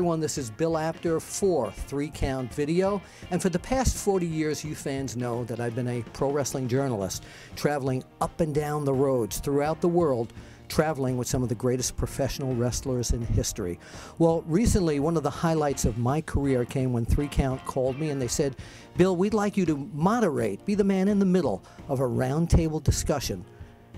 everyone, this is Bill Apter for 3 Count Video, and for the past 40 years you fans know that I've been a pro wrestling journalist, traveling up and down the roads throughout the world, traveling with some of the greatest professional wrestlers in history. Well, recently one of the highlights of my career came when 3 Count called me and they said, Bill, we'd like you to moderate, be the man in the middle of a roundtable discussion,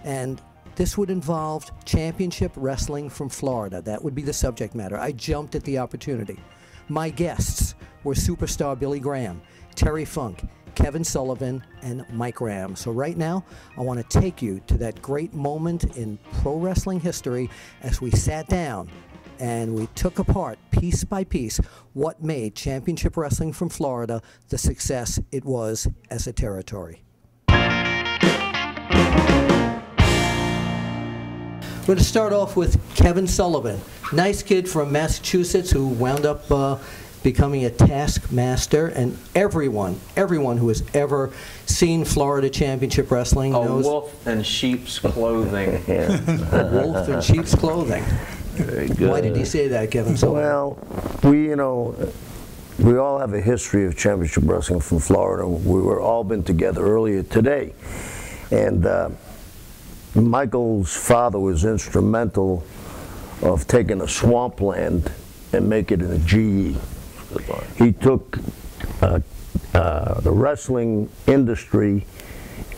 and this would involve championship wrestling from Florida. That would be the subject matter. I jumped at the opportunity. My guests were superstar Billy Graham, Dory Funks, Kevin Sullivan, and Mike Graham. So right now, I want to take you to that great moment in pro wrestling history as we sat down and we took apart, piece by piece, what made championship wrestling from Florida the success it was as a territory. We're going to start off with Kevin Sullivan, nice kid from Massachusetts who wound up becoming a taskmaster, and everyone who has ever seen Florida Championship Wrestling knows. A wolf in sheep's clothing. A wolf in sheep's clothing. Very good. Why did he say that, Kevin Sullivan? Well, we all have a history of championship wrestling from Florida. We were all been together earlier today, and Michael's father was instrumental of taking a swampland and making it a GE. He took the wrestling industry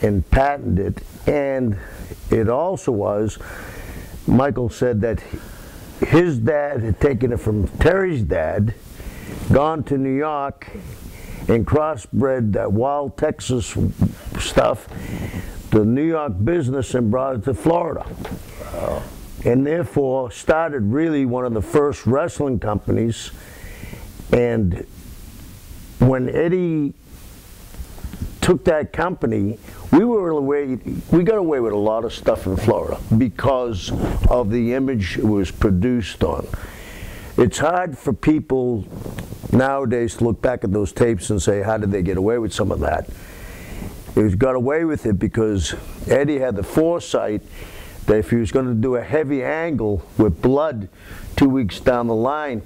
and patented it, and it also was, Michael said that his dad had taken it from Terry's dad, gone to New York, and crossbred that wild Texas stuff, the New York business, and brought it to Florida. Wow. And therefore started really one of the first wrestling companies. And when Eddie took that company, we got away with a lot of stuff in Florida because of the image it was produced on. It's hard for people nowadays to look back at those tapes and say, how did they get away with some of that? He got away with it because Eddie had the foresight that if he was going to do a heavy angle with blood 2 weeks down the line,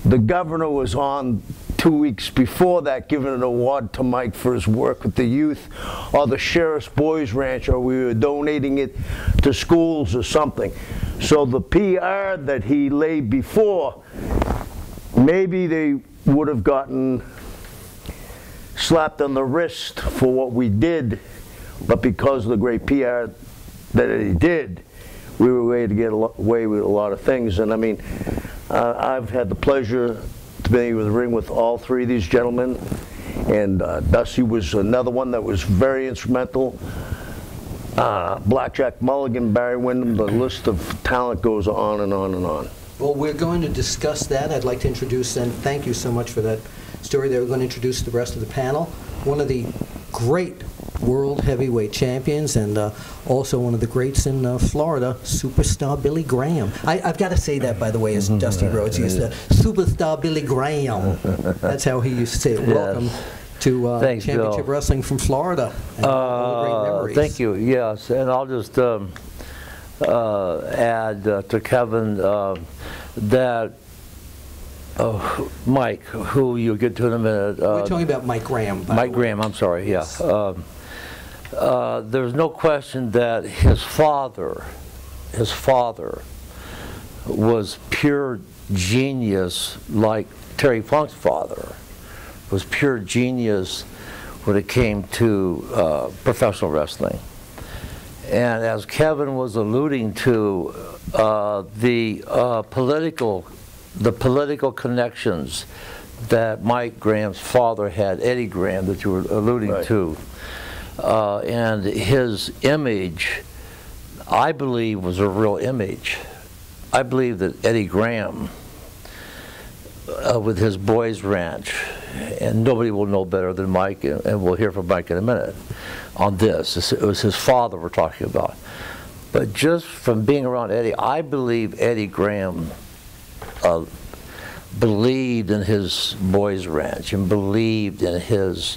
the governor was on 2 weeks before that giving an award to Mike for his work with the youth, or the Sheriff's Boys Ranch, or we were donating it to schools or something. So the PR that he laid before, maybe they would have gotten slapped on the wrist for what we did, but because of the great PR that he did, we were able to get away with a lot of things. And I mean, I've had the pleasure to be in the ring with all 3 of these gentlemen, and Dusty was another one that was very instrumental. Blackjack Mulligan, Barry Windham, the list of talent goes on and on and on. Well, we're going to discuss that. I'd like to introduce, and thank you so much for that story. They're going to introduce the rest of the panel. One of the great world heavyweight champions, and also one of the greats in Florida, superstar Billy Graham. I've got to say that, by the way, as Dusty Rhodes used to, superstar Billy Graham. That's how he used to say it. Yes. Welcome to Thanks, Championship Bill. Wrestling from Florida. And all the great memories. Thank you, yes. And I'll just add to Kevin that Mike, who you'll get to in a minute. We're talking about Mike Graham. Mike Graham, I'm sorry, yeah. There's no question that his father was pure genius, like Dory Funks' father was pure genius when it came to professional wrestling. And as Kevin was alluding to, the political connections that Mike Graham's father had, Eddie Graham, that you were alluding to, and his image, I believe, was a real image. I believe that Eddie Graham, with his boys' ranch, and nobody will know better than Mike, and we'll hear from Mike in a minute on this. It was his father we're talking about. But just from being around Eddie, I believe Eddie Graham believed in his boys' ranch and believed in his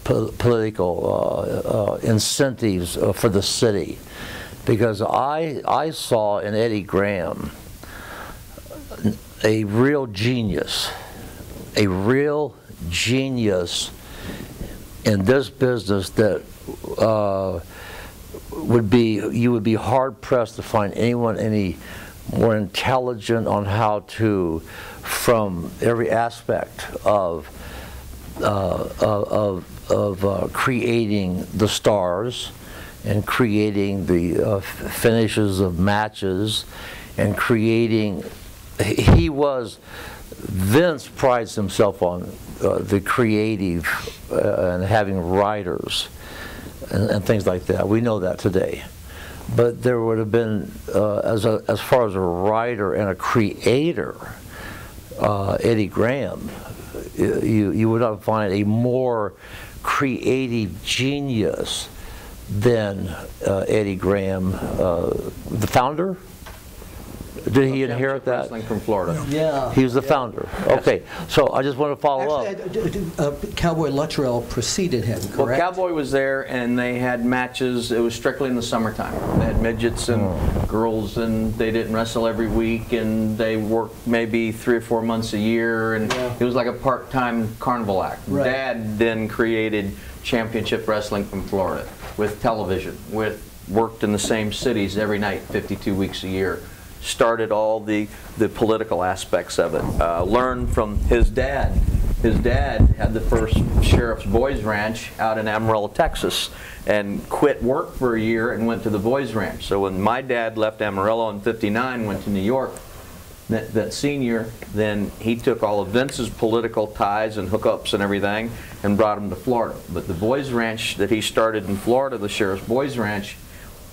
political incentives for the city, because I saw in Eddie Graham a real genius in this business that you would be hard pressed to find anyone any more intelligent on how to, from every aspect of creating the stars and creating the finishes of matches and creating. Vince prides himself on the creative and having writers and things like that. We know that today. But there would have been, as far as a writer and a creator, Eddie Graham, you would not find a more creative genius than Eddie Graham, the founder. Did he inherit that? Wrestling from Florida. Yeah. He was the founder. Okay, so I just want to follow up. Cowboy Luttrell preceded him, correct? Well, Cowboy was there, and they had matches. It was strictly in the summertime. They had midgets and girls, and they didn't wrestle every week, and they worked maybe 3 or 4 months a year, and it was like a part-time carnival act. Right. Dad then created Championship Wrestling from Florida with television, worked in the same cities every night, 52 weeks a year. Started all the political aspects of it. Learned from his dad. His dad had the first Sheriff's Boys Ranch out in Amarillo, Texas, and quit work for a year and went to the Boys Ranch. So when my dad left Amarillo in '59, went to New York, that senior, then he took all of Vince's political ties and hookups and everything and brought him to Florida. But the Boys Ranch that he started in Florida, the Sheriff's Boys Ranch,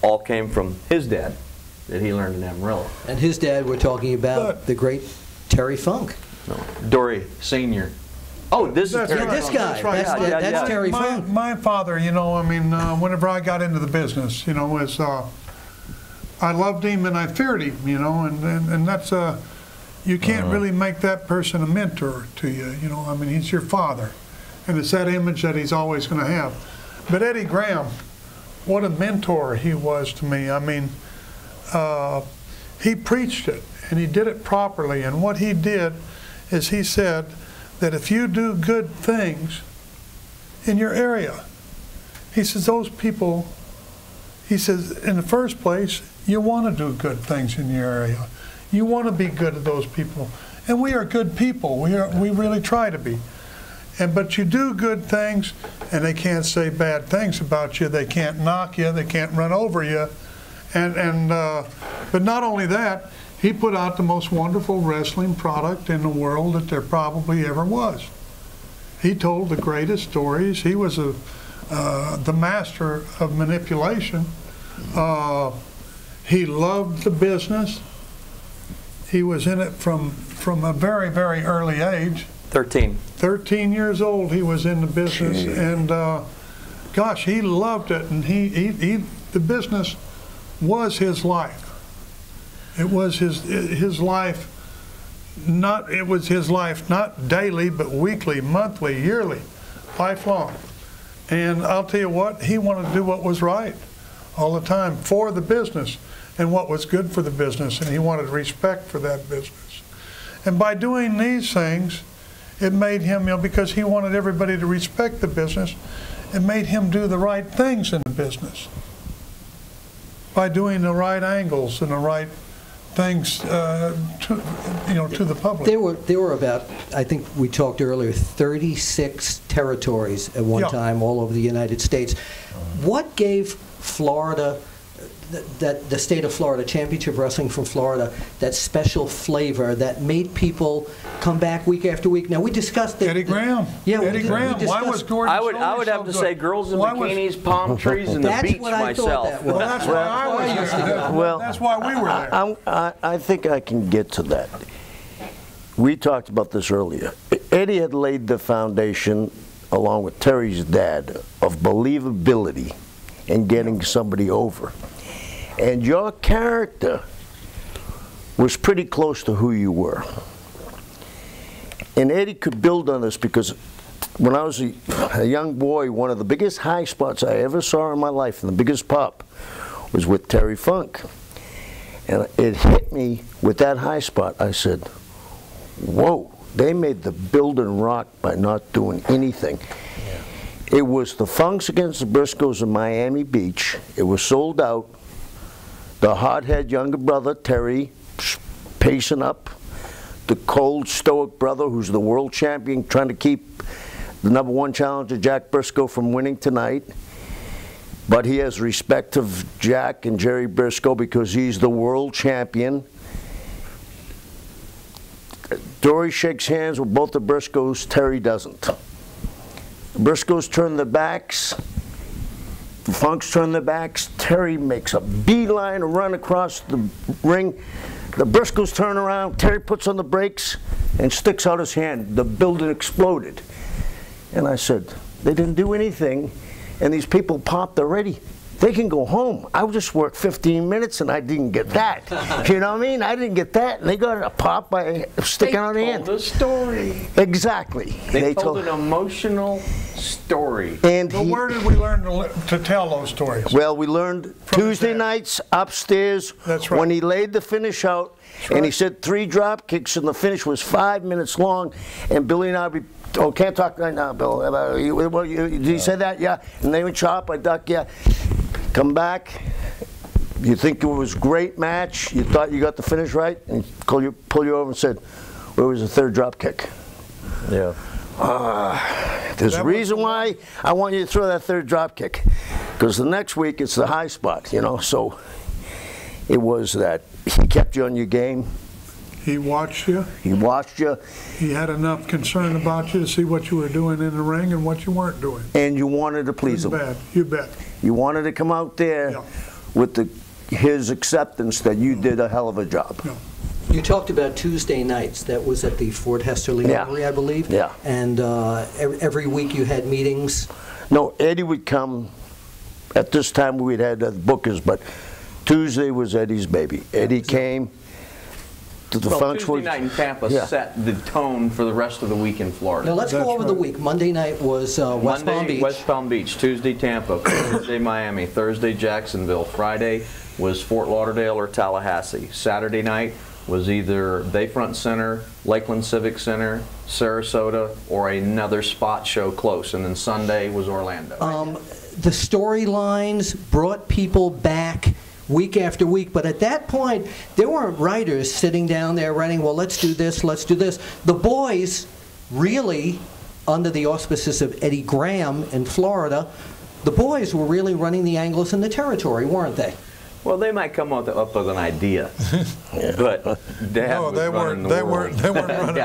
all came from his dad that he learned in Amarillo. And his dad, we're talking about the great Terry Funk. No, Dory Sr. Oh, this is Terry This Funk. guy. That's right. That's Terry Funk. My father, you know, I mean, whenever I got into the business, you know, was I loved him and I feared him, you know, and that's you can't really make that person a mentor to you, you know. I mean, he's your father, and it's that image that he's always going to have. But Eddie Graham, what a mentor he was to me. I mean, he preached it, and he did it properly. And what he did is he said that if you do good things in your area, he says those people, he says, in the first place, you want to do good things in your area. You want to be good to those people. And we are good people. We really try to be. But you do good things, and they can't say bad things about you. They can't knock you. They can't run over you. But not only that, he put out the most wonderful wrestling product in the world that there probably ever was. He told the greatest stories. He was the master of manipulation. He loved the business. He was in it from a very, very early age. 13. 13 years old he was in the business, and gosh, he loved it, and the business was his life. It was his life. It was his life not daily, but weekly, monthly, yearly, lifelong. And I'll tell you what, he wanted to do what was right all the time for the business and what was good for the business, and he wanted respect for that business. And by doing these things, it made him, you know, because he wanted everybody to respect the business, it made him do the right things in the business. By doing the right angles and the right things to the public. There were about, I think we talked earlier, 36 territories at one time all over the United States. What gave Florida, the state of Florida, Championship Wrestling from Florida, that special flavor that made people come back week after week? Now, we discussed that. Eddie Graham. Yeah, Eddie Graham. Why was Gordon I would have to say girls in bikinis, palm trees, and the That's beach what I thought myself. that was. Well, that's why I was there. Well, That's why we were there. I think I can get to that. We talked about this earlier. Eddie had laid the foundation, along with Terry's dad, of believability in getting somebody over. And your character was pretty close to who you were. And Eddie could build on this, because when I was a young boy, one of the biggest high spots I ever saw in my life, and the biggest pop, was with Terry Funk. And it hit me with that high spot. I said, whoa, they made the building rock by not doing anything. Yeah. It was the Funks against the Briscos in Miami Beach. It was sold out. The hothead younger brother, Terry, pacing up. The cold, stoic brother who's the world champion, trying to keep the #1 challenger, Jack Brisco, from winning tonight. But he has respect of Jack and Jerry Brisco because he's the world champion. Dory shakes hands with both the Briscos, Terry doesn't. The Briscos turn their backs. The Funks turn their backs. Terry makes a beeline to run across the ring. The Briscos turn around. Terry puts on the brakes and sticks out his hand. The building exploded. And I said, they didn't do anything, and these people popped already. They can go home. I just worked 15 minutes and I didn't get that. You know what I mean? I didn't get that, and they got a pop by sticking out the hand. They told a story. Exactly. They told an emotional story. And But where did we learn to tell those stories? Well, we learned Tuesday nights upstairs. That's right. When he laid the finish out, and he said 3 drop kicks, and the finish was 5 minutes long, and Billy and I would be, oh, can't talk right now, Bill. Did you say that? Yeah. And they would chop, I duck, yeah. Come back. You think it was a great match. You thought you got the finish right, and pull you over and said, where was the 3rd drop kick? Yeah. There's a reason why I want you to throw that 3rd drop kick, because the next week it's the high spot, you know. So it was that he kept you on your game. He watched you. He watched you. He had enough concern about you to see what you were doing in the ring and what you weren't doing. And you wanted to please him. You bet. You wanted to come out there with his acceptance that you did a hell of a job. Yeah. You talked about Tuesday nights. That was at the Fort Hesterly Gallery, I believe. Yeah. And every week you had meetings. No, Eddie would come. At this time we'd had bookers, but Tuesday was Eddie's baby. Eddie came. Tuesday night in Tampa set the tone for the rest of the week in Florida. Now let's go over the week. Monday night was West Palm Beach. West Palm Beach. Tuesday Tampa. Wednesday Miami. Thursday Jacksonville. Friday was Fort Lauderdale or Tallahassee. Saturday night was either Bayfront Center, Lakeland Civic Center, Sarasota, or another spot show close. And then Sunday was Orlando. The storylines brought people back week after week, but at that point there weren't writers sitting down there writing, well, let's do this, let's do this. The boys really, under the auspices of Eddie Graham in Florida, the boys were really running the angles in the territory, weren't they? Well, they might come up with an idea, but Dad was running the world. They weren't running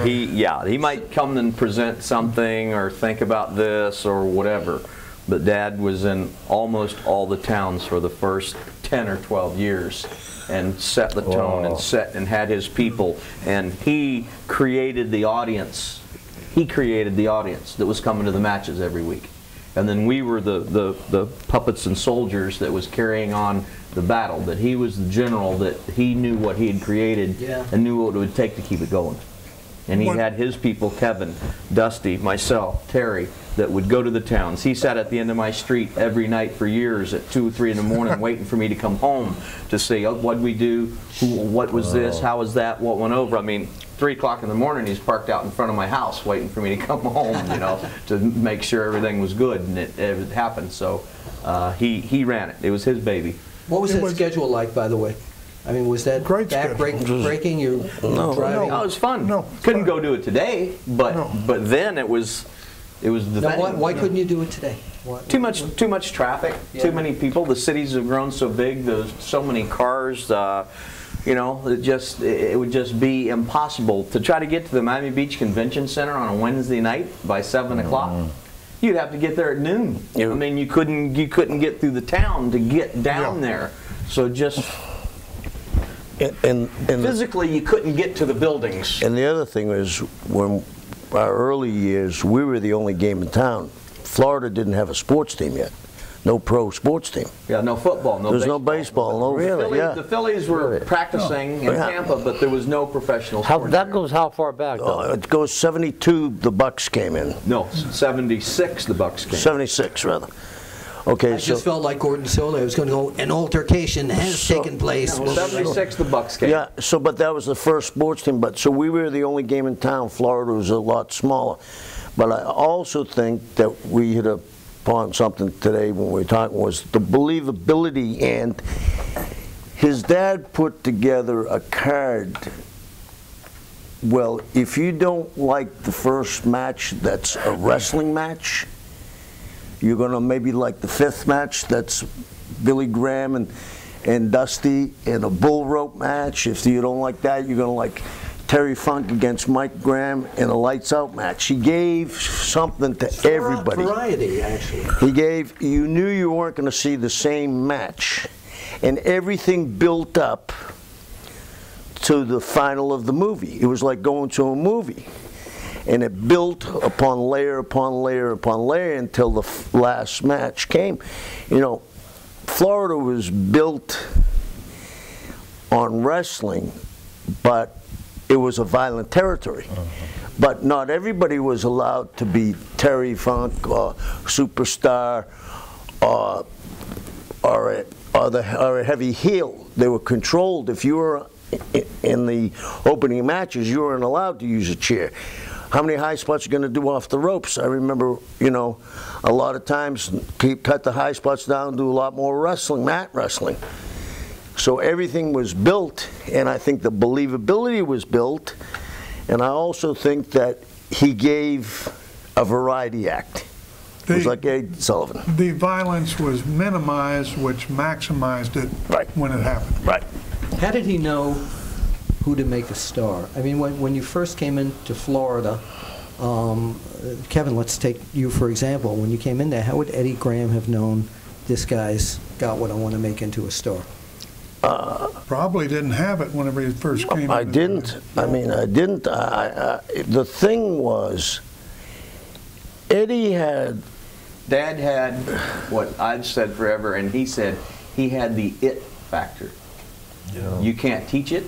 it. He might come and present something or think about this or whatever. But Dad was in almost all the towns for the first 10 or 12 years and set the tone and had his people, and he created the audience. He created the audience that was coming to the matches every week. And then we were the puppets and soldiers that was carrying on the battle, that he was the general, that he knew what he had created and knew what it would take to keep it going. And he had his people, Kevin, Dusty, myself, Terry, that would go to the towns. He sat at the end of my street every night for years at 2 or 3 in the morning waiting for me to come home to see, oh, what'd we do, what was this, how was that, what went over. I mean, 3 o'clock in the morning he's parked out in front of my house waiting for me to come home, you know, to make sure everything was good, and it happened. So he ran it. It was his baby. What was that schedule like, by the way? I mean, was that back-breaking? You driving? No, it was fun. Couldn't go do it today, but then it was the thing. Why couldn't you do it today? Too much traffic. Too many people. The cities have grown so big. There's so many cars. You know, it would just be impossible to try to get to the Miami Beach Convention Center on a Wednesday night by 7 o'clock. You'd have to get there at noon. I mean, you couldn't get through the town to get down there. So just. And physically, you couldn't get to the buildings. And the other thing was, when our early years, we were the only game in town. Florida didn't have a sports team yet. No pro sports team. Yeah, no football, no There's baseball. no baseball. No, really? The Phillies were practicing in Tampa, but there was no professional sports. That goes how far back, though? It goes 72, the Bucks came in. No, 76, the Bucks came. 76, rather. Okay, I just felt like Gordon Soler was going to go, an altercation has taken place. No, 76, the Bucks came. Yeah, so, but that was the first sports team, but, so we were the only game in town. Florida was a lot smaller. But I also think that we hit upon something today when we were talking, was the believability, and his dad put together a card. Well, if you don't like the first match that's a wrestling match, you're going to maybe like the fifth match that's Billy Graham and Dusty in a bull rope match. If you don't like that, you're going to like Terry Funk against Mike Graham in a lights out match. He gave something to everybody. Variety, actually. He gave, you knew you weren't going to see the same match. And everything built up to the final of the movie. It was like going to a movie. And it built upon layer upon layer upon layer until the last match came. You know, Florida was built on wrestling, but it was a violent territory. But not everybody was allowed to be Terry Funk or Superstar or a heavy heel. They were controlled. If you were in the opening matches, you weren't allowed to use a chair. How many high spots are you going to do off the ropes? I remember, you know, a lot of times cut the high spots down, do a lot more wrestling, mat wrestling. So everything was built, and I think the believability was built, and I also think that he gave a variety act. It was like Ed Sullivan. The violence was minimized, which maximized it when it happened. Right. How did he know who to make a star? I mean, when you first came into Florida, Kevin, let's take you for example. When you came in there, how would Eddie Graham have known this guy's got what I want to make into a star? Probably didn't have it whenever he first came in. I didn't. I mean, I didn't. The thing was, Eddie had... Dad had what I've said forever, and he said he had the it factor. Yeah. You can't teach it.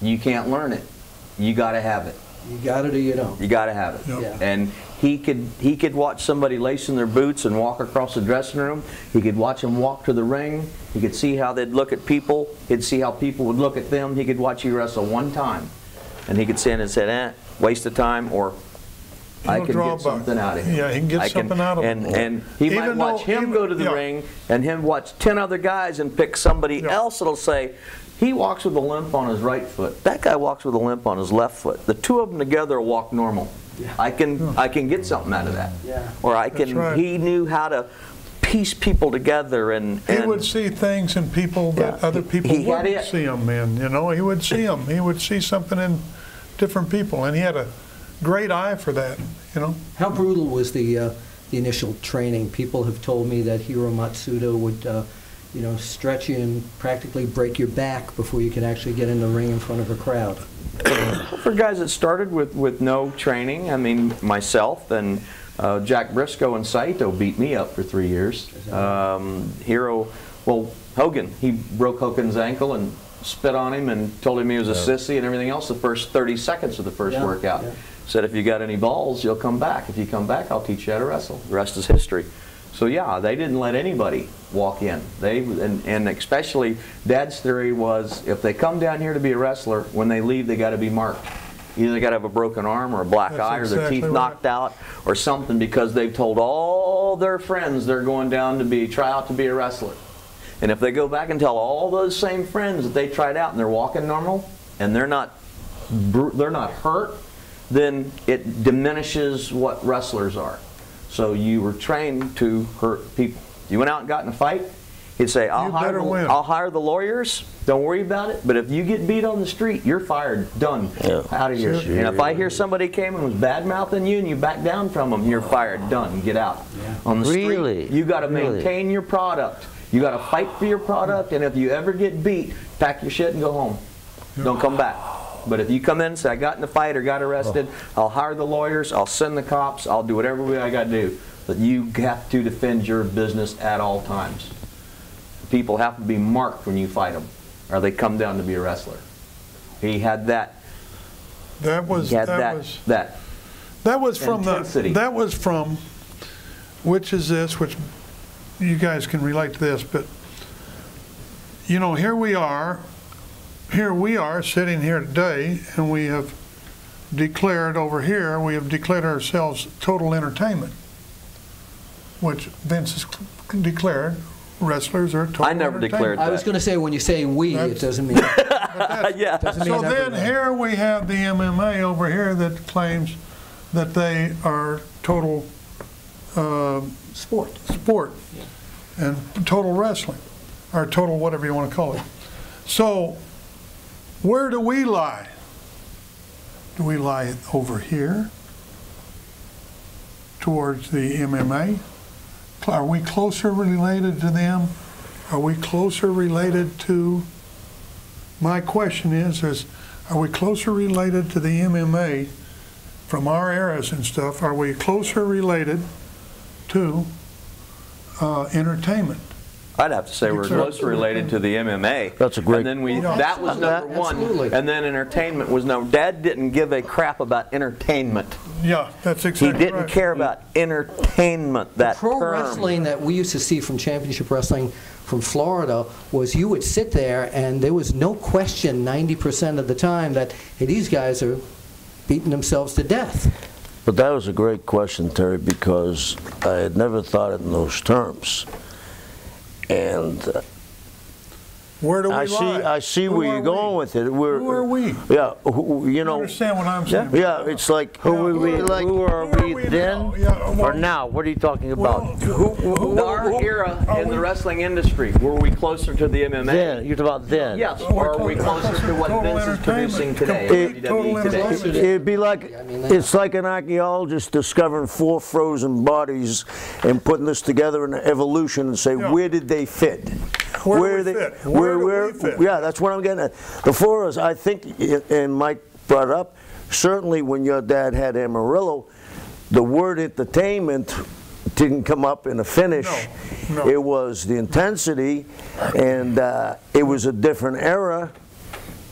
You can't learn it. You got to have it. You got it or you don't. You got to have it. Yep. Yeah. And he could watch somebody lacing their boots and walk across the dressing room. He could watch them walk to the ring. He could see how they'd look at people. He'd see how people would look at them. He could watch you wrestle one time, and he could stand and say, waste of time, or I can get something out of him. Yeah, he can get something out of him. And he might watch him go to the ring, and him watch 10 other guys and pick somebody else that'll say, he walks with a limp on his right foot. That guy walks with a limp on his left foot. The two of them together walk normal. Yeah. I can get something out of that. Yeah. Or I can. Right. He knew how to piece people together, and he would see things in people that other people wouldn't see them in. You know, he would see them. He would see something in different people, and he had a great eye for that. You know. How brutal was the initial training? People have told me that Hiro Matsuda would. You know, stretch you and practically break your back before you could actually get in the ring in front of a crowd. For guys that started with no training, I mean, myself and Jack Brisco and Saito beat me up for 3 years. Hogan, he broke Hogan's ankle and spit on him and told him he was a sissy and everything else the first 30 seconds of the first workout. Yeah. Said, if you got any balls, you'll come back. If you come back, I'll teach you how to wrestle. The rest is history. So yeah, they didn't let anybody walk in. And especially Dad's theory was, if they come down here to be a wrestler, when they leave they got to be marked. Either they got to have a broken arm or a black eye or their teeth knocked out or something, because they've told all their friends they're going down to try out to be a wrestler. And if they go back and tell all those same friends that they tried out and they're walking normal and they're not hurt, then it diminishes what wrestlers are. So you were trained to hurt people. You went out and got in a fight, he'd say, I'll hire the lawyers, don't worry about it, but if you get beat on the street, you're fired, done, out of here. Sure. And if I hear somebody came and was bad-mouthing you and you back down from them, you're fired, done, get out. Yeah. On the street, you got to maintain your product. You got to fight for your product, and if you ever get beat, pack your shit and go home. Don't come back. But if you come in and say, I got in a fight or got arrested, I'll hire the lawyers, I'll send the cops, I'll do whatever I got to do. But you have to defend your business at all times. People have to be marked when you fight them, or they come down to be a wrestler. He had that. That was from which is this, which you guys can relate to this, but you know, here we are sitting here today, and we have declared over here, we have declared ourselves Total Entertainment, which Vince has declared wrestlers are Total I never declared that. I was going to say, when you say we, it doesn't mean. Yeah. Doesn't mean So then everybody. here we have the MMA over here that claims that they are total Sport. and total wrestling, or total whatever you want to call it. So where do we lie? Do we lie over here towards the MMA? Are we closer related to them? Are we closer related to, my question is are we closer related to the MMA from our eras and stuff? Are we closer related to entertainment? I'd have to say we're closely related to the MMA. That's a great- And then that was number one. Absolutely. And then entertainment was number. Dad didn't give a crap about entertainment. Yeah, that's He exactly didn't right. care about entertainment. That Pro term. wrestling that we used to see from Championship Wrestling from Florida was, you would sit there and there was no question 90% of the time that, hey, these guys are beating themselves to death. But that was a great question, Terry, because I had never thought it in those terms. And Where do we I lie? see Who where are you're going we? with it. Who are we? Yeah, you You know. understand what I'm saying? Yeah, it's like Who are we who are we then now? Yeah, well- or now? What are you talking about? Our era in the wrestling industry, were we closer to the MMA? Then, you're talking about then. Yes, or are we closer to what Total Vince is producing entertainment. today? Total WWE today? entertainment. It'd be like, I mean, it's like an archaeologist discovering 4 frozen bodies and putting this together in an evolution and say, Yeah. where did they fit? Where do we fit? Where do we fit? Yeah, that's what I'm getting at. The 4 of us, I think, and Mike brought it up, certainly when your dad had Amarillo, the word entertainment didn't come up in a finish. No. It was the intensity, and it was a different era,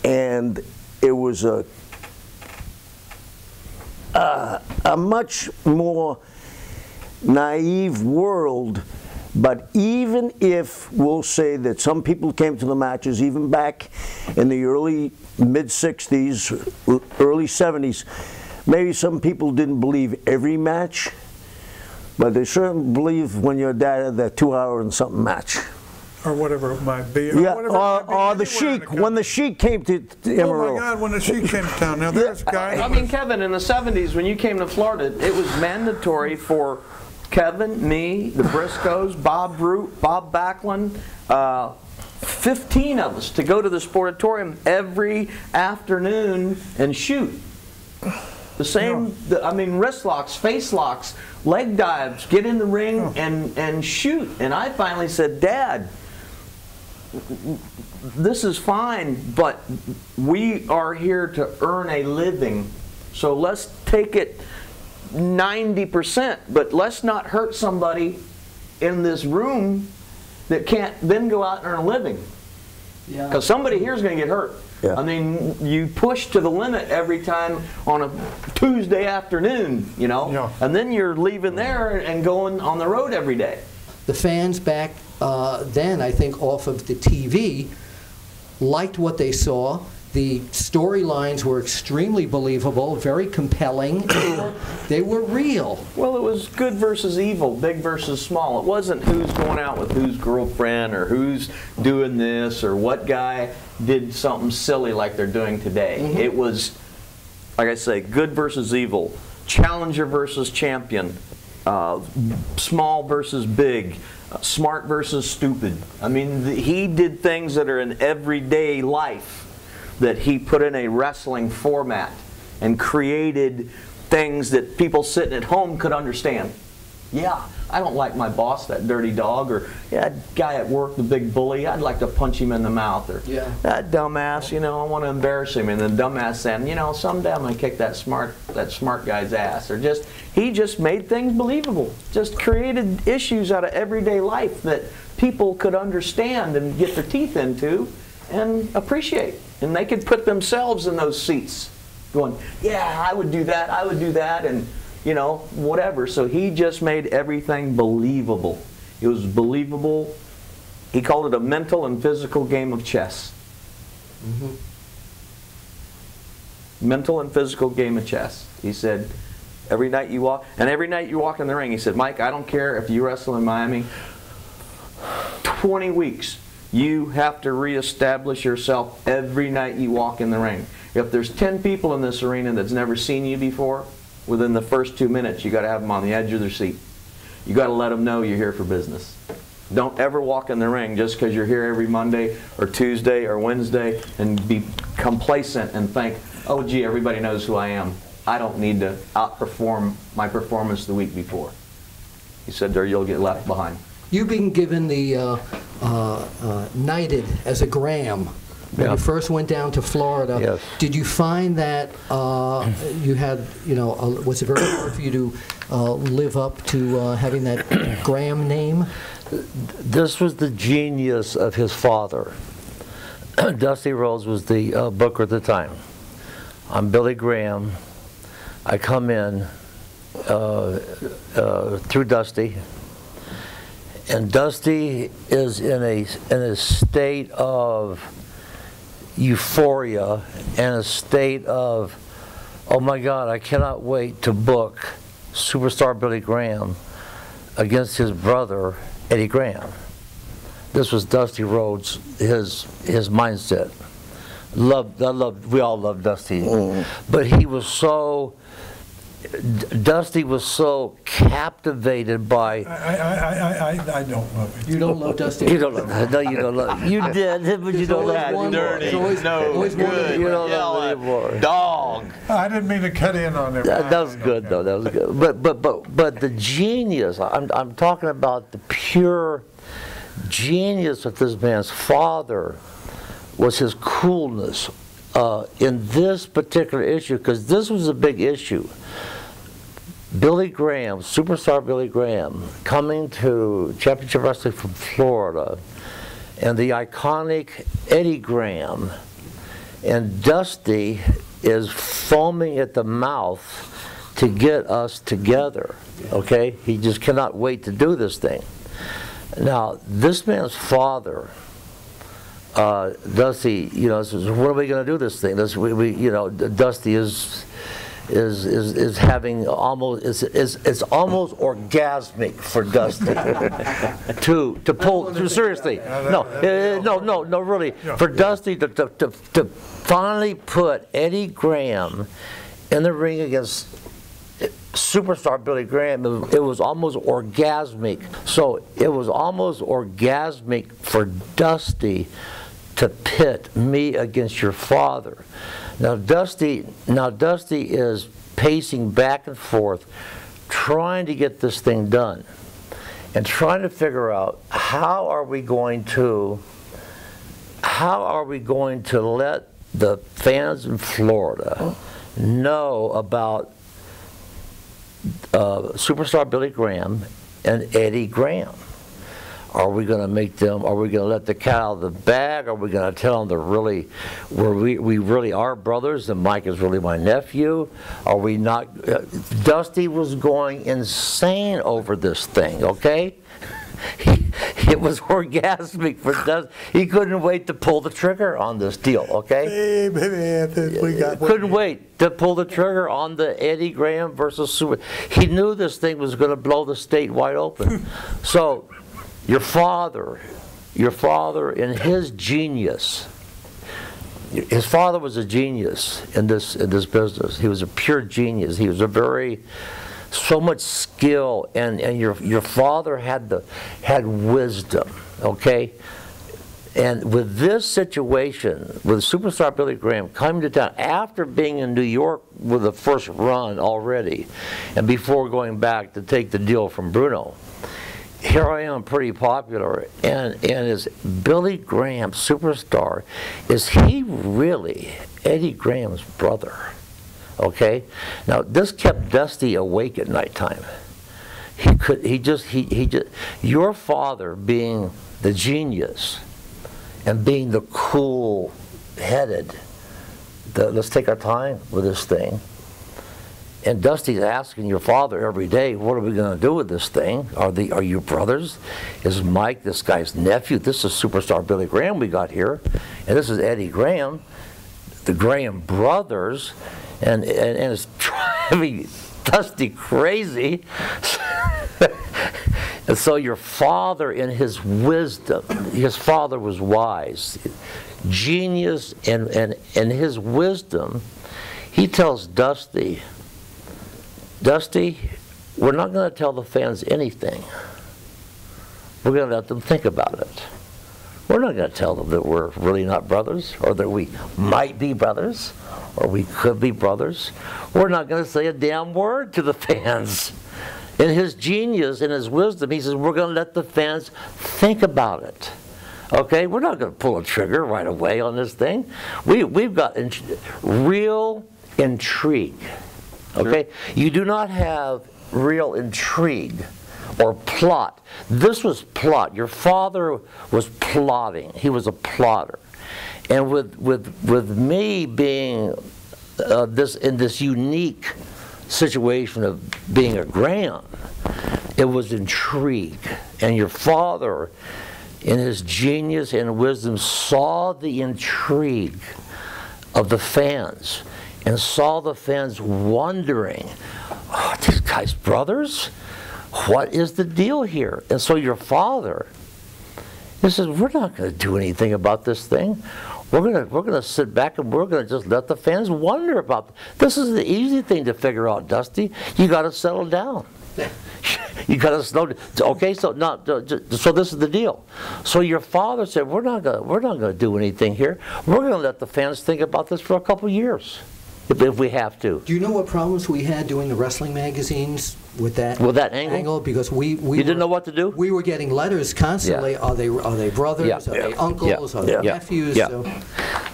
and it was a much more naive world. But even if we'll say that some people came to the matches, even back in the early mid-60s, early 70s, maybe some people didn't believe every match, but they certainly believed when your dad had that 2-hour and something match. Or whatever it might be. Yeah, whatever it might be or the anywhere in Sheik, country. when the Sheik came to Oh Amarillo. my God, when the Sheik came to town. Now there's a guy. I mean, Kevin, in the 70s, when you came to Florida, it was mandatory for Kevin, me, the Briscos, Bob Root, Bob Backlund, 15 of us to go to the Sportatorium every afternoon and shoot. The same, I mean, wrist locks, face locks, leg dives, get in the ring and shoot. And I finally said, Dad, this is fine, but we are here to earn a living. So let's take it 90%, but let's not hurt somebody in this room that can't then go out and earn a living. Yeah. Because somebody here is going to get hurt. Yeah. I mean, you push to the limit every time on a Tuesday afternoon, you know, Yeah. and then you're leaving there and going on the road every day. The fans back then, I think, off of the TV, liked what they saw. The storylines were extremely believable, very compelling. They were real. Well, it was good versus evil, big versus small. It wasn't who's going out with whose girlfriend or who's doing this or what guy did something silly like they're doing today. It was, like I say, good versus evil, challenger versus champion, small versus big, smart versus stupid. I mean, he did things that are in everyday life that he put in a wrestling format and created things that people sitting at home could understand. Yeah, I don't like my boss, that dirty dog, or yeah, that guy at work, the big bully, I'd like to punch him in the mouth, or Yeah. that dumbass, you know, I want to embarrass him, and the dumbass saying, you know, someday I'm going to kick that smart guy's ass, or just, he just made things believable, just created issues out of everyday life that people could understand and get their teeth into and appreciate. And they could put themselves in those seats going, yeah, I would do that, and, you know, whatever. So he just made everything believable. It was believable. He called it a mental and physical game of chess. Mental and physical game of chess. He said, every night you walk in the ring, he said, Mike, I don't care if you wrestle in Miami, 20 weeks, you have to reestablish yourself every night you walk in the ring. If there's 10 people in this arena that's never seen you before, within the first 2 minutes, you got to have them on the edge of their seat. You got to let them know you're here for business. Don't ever walk in the ring just because you're here every Monday or Tuesday or Wednesday and be complacent and think, oh gee, everybody knows who I am. I don't need to outperform my performance the week before. He said, there you'll get left behind. You've been given the knighted as a Graham when you first went down to Florida. Yes. Did you find that you had, was it very hard for you to live up to having that Graham name? This was the genius of his father. Dusty Rhodes was the booker at the time. I'm Billy Graham. I come in through Dusty, and Dusty is in a state of euphoria and a state of, oh my God, I cannot wait to book superstar Billy Graham against his brother Eddie Graham. This was Dusty Rhodes, his mindset. We all loved Dusty, but he was so. Dusty was so captivated by. I don't love it. You don't love Dusty? You don't love. No, you don't love. You did, but you don't love. Dirty, always good, you don't love it anymore. Dog. I didn't mean to cut in on it. That was good though. That was good. But the genius. I'm talking about the pure genius of this man's father was his coolness in this particular issue, because this was a big issue. Billy Graham, superstar Billy Graham, coming to Championship Wrestling from Florida, and the iconic Eddie Graham, and Dusty is foaming at the mouth to get us together, okay? He just cannot wait to do this thing. Now, this man's father, Dusty, says, when are we going to do this thing? Dusty is having almost, it's almost orgasmic for Dusty to pull, seriously, no, really, for Dusty to finally put Eddie Graham in the ring against superstar Billy Graham. It was almost orgasmic. So it was almost orgasmic for Dusty to pit me against your father. Now Dusty is pacing back and forth, trying to get this thing done, and trying to figure out how are we going to let the fans in Florida know about superstar Billy Graham and Eddie Graham. Are we going to make them? Are we going to let the cat out of the bag? Are we going to tell them we really are brothers and Mike is really my nephew? Are we not? Dusty was going insane over this thing. Okay, it was orgasmic for Dusty. He couldn't wait to pull the trigger on this deal. Okay, couldn't wait to pull the trigger on the Eddie Graham versus Super. He knew this thing was going to blow the state wide open. So. Your father in his genius, his father was a genius in this business. He was a pure genius. He was so much skill, and your father had wisdom, okay? And with this situation, with superstar Billy Graham coming to town after being in New York with the first run already, and before going back to take the deal from Bruno, here I am, pretty popular, and is Billy Graham, superstar, is he really Eddie Graham's brother? Okay, now this kept Dusty awake at nighttime. Your father being the genius and being the cool-headed, let's take our time with this thing. And Dusty's asking your father every day, what are we going to do with this thing? Are you brothers? Is Mike this guy's nephew? This is superstar Billy Graham we got here. And this is Eddie Graham, the Graham brothers. And it's driving Dusty crazy. And so your father, in his wisdom, his father was wise, genius, and his wisdom, he tells Dusty, we're not going to tell the fans anything. We're going to let them think about it. We're not going to tell them that we're really not brothers, or that we might be brothers, or we could be brothers. We're not going to say a damn word to the fans. In his genius, in his wisdom, he says, we're going to let the fans think about it. Okay? We're not going to pull a trigger right away on this thing. We've got real intrigue. Okay? Sure. You do not have real intrigue or plot. This was plot. Your father was plotting. He was a plotter. And with me being in this unique situation of being a Graham, it was intrigue. And your father, in his genius and wisdom, saw the intrigue of the fans and saw the fans wondering, oh, these guys brothers? What is the deal here? And so your father, he says, we're not going to do anything about this thing. We're gonna sit back and we're gonna just let the fans wonder about it. This is the easy thing to figure out, Dusty. You got to settle down. You got to slow down. Okay, so this is the deal. So your father said, we're not gonna do anything here. We're gonna let the fans think about this for a couple years, if we have to. Do you know what problems we had doing the wrestling magazines with that angle? Because we didn't know what to do. We were getting letters constantly. Yeah. Are they brothers? Yeah. Are they uncles? Yeah. Are they nephews? Yeah.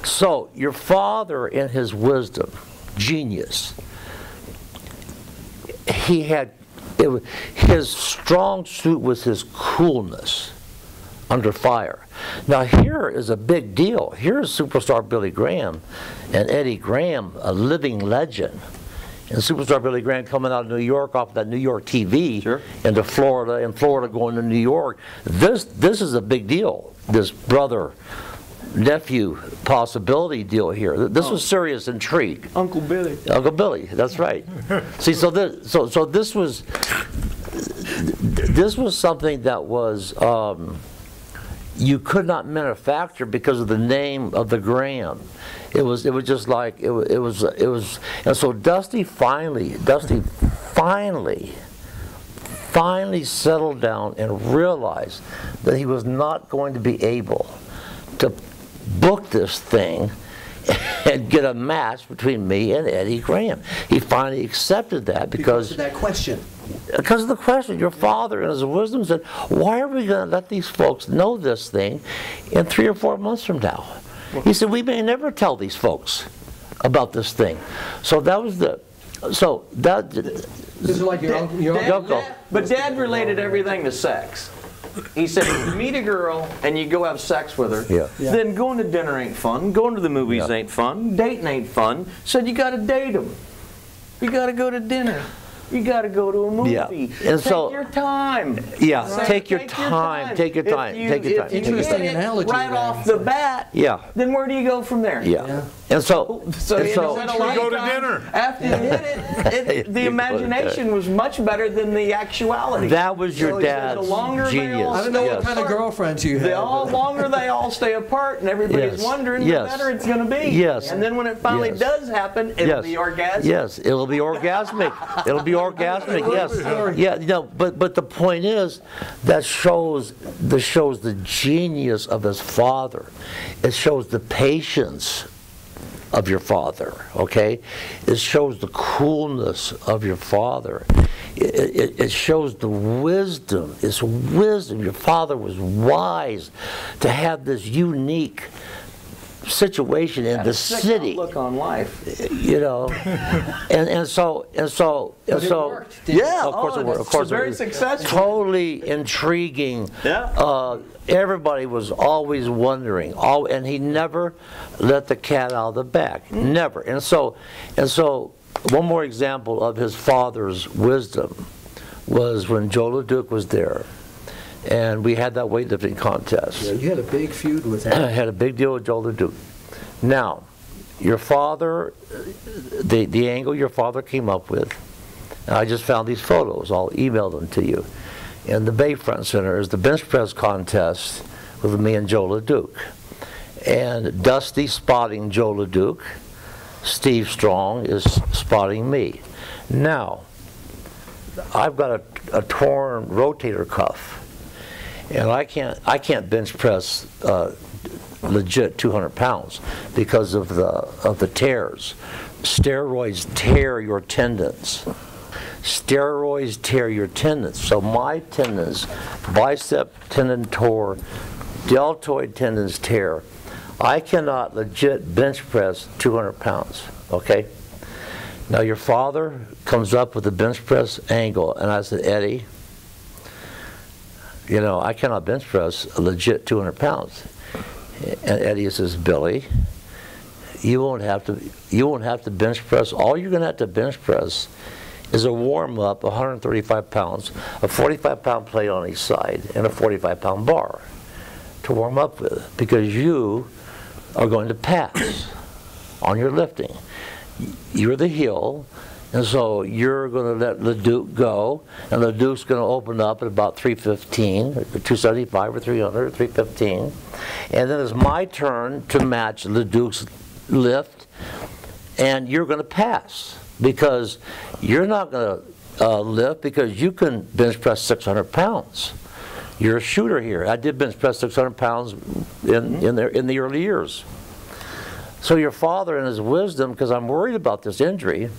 So your father, in his wisdom, genius, his strong suit was his coolness under fire. Now here is a big deal. Here's superstar Billy Graham and Eddie Graham, a living legend. And superstar Billy Graham coming out of New York off that New York TV sure. into Florida, and Florida going to New York. This is a big deal. This brother-nephew possibility deal here. This was serious intrigue. Uncle Billy. Uncle Billy, that's right. See, so this was something that was you could not manufacture because of the name of the Graham. It was just like it was, and so Dusty finally settled down and realized that he was not going to be able to book this thing and get a match between me and Eddie Graham. He finally accepted that because of that question. Because of the question. Your father in his wisdom said, why are we going to let these folks know this thing in 3 or 4 months from now? He said, we may never tell these folks about this thing. So that was the, so that. This is like your uncle. But Dad related everything to sex. He said, if you meet a girl and you go have sex with her, then going to dinner ain't fun, going to the movies ain't fun, dating ain't fun. Said you got to date them. You got to go to dinner. You got to go to a movie. Yeah. And take your time. Yeah, right? Take your time. Take your time. Take your time. Interesting analogy. Right off the bat. Yeah. Then where do you go from there? Yeah. And so you go to dinner. After you hit it, the imagination was much better than the actuality. That was your dad's genius. I don't know what kind of girlfriends you had. The longer they all stay apart and everybody's wondering, the better it's going to be. Yes. And then when it finally does happen, it'll be orgasmic. Yes, it'll be orgasmic. It'll be orgasmic. Yes. Yeah. No. But the point is, that shows the genius of his father. It shows the patience of your father, okay? It shows the coolness of your father. It shows the wisdom. It's wisdom. Your father was wise to have this unique situation in the city. Look on life, you know, and so worked, yeah, of course it worked. Of course, very successful. Totally intriguing. Yeah. Everybody was always wondering, and he never let the cat out of the bag. Never. And so one more example of his father's wisdom was when Joe LeDuc was there, and we had that weightlifting contest. Yeah, you had a big feud with him. I had a big deal with Joe LeDuc. Now, your father, the angle your father came up with, and I just found these photos. I'll email them to you. In the Bayfront Center is the bench press contest with me and Joe LeDuc. And Dusty spotting Joe LeDuc, Steve Strong is spotting me. Now, I've got a torn rotator cuff, and I can't bench press legit 200 pounds because of the tears. Steroids tear your tendons. Steroids tear your tendons. So my tendons, bicep tendon tore, deltoid tendons tear. I cannot legit bench press 200 pounds, okay? Now your father comes up with a bench press angle, and I said, Eddie, you know, I cannot bench press a legit 200 pounds. And Eddie says, Billy, you won't have to bench press. All you're gonna have to bench press is a warm-up, 135 pounds, a 45-pound plate on each side, and a 45-pound bar to warm up with, because you are going to pass on your lifting. You're the heel, and so you're going to let LeDuc go, and LeDuc's going to open up at about 315, 275 or 300, 315, and then it's my turn to match LeDuc's lift, and you're going to pass, because you're not going to lift because you can bench press 600 pounds. You're a shooter here. I did bench press 600 pounds in the early years. So your father, in his wisdom, because I'm worried about this injury,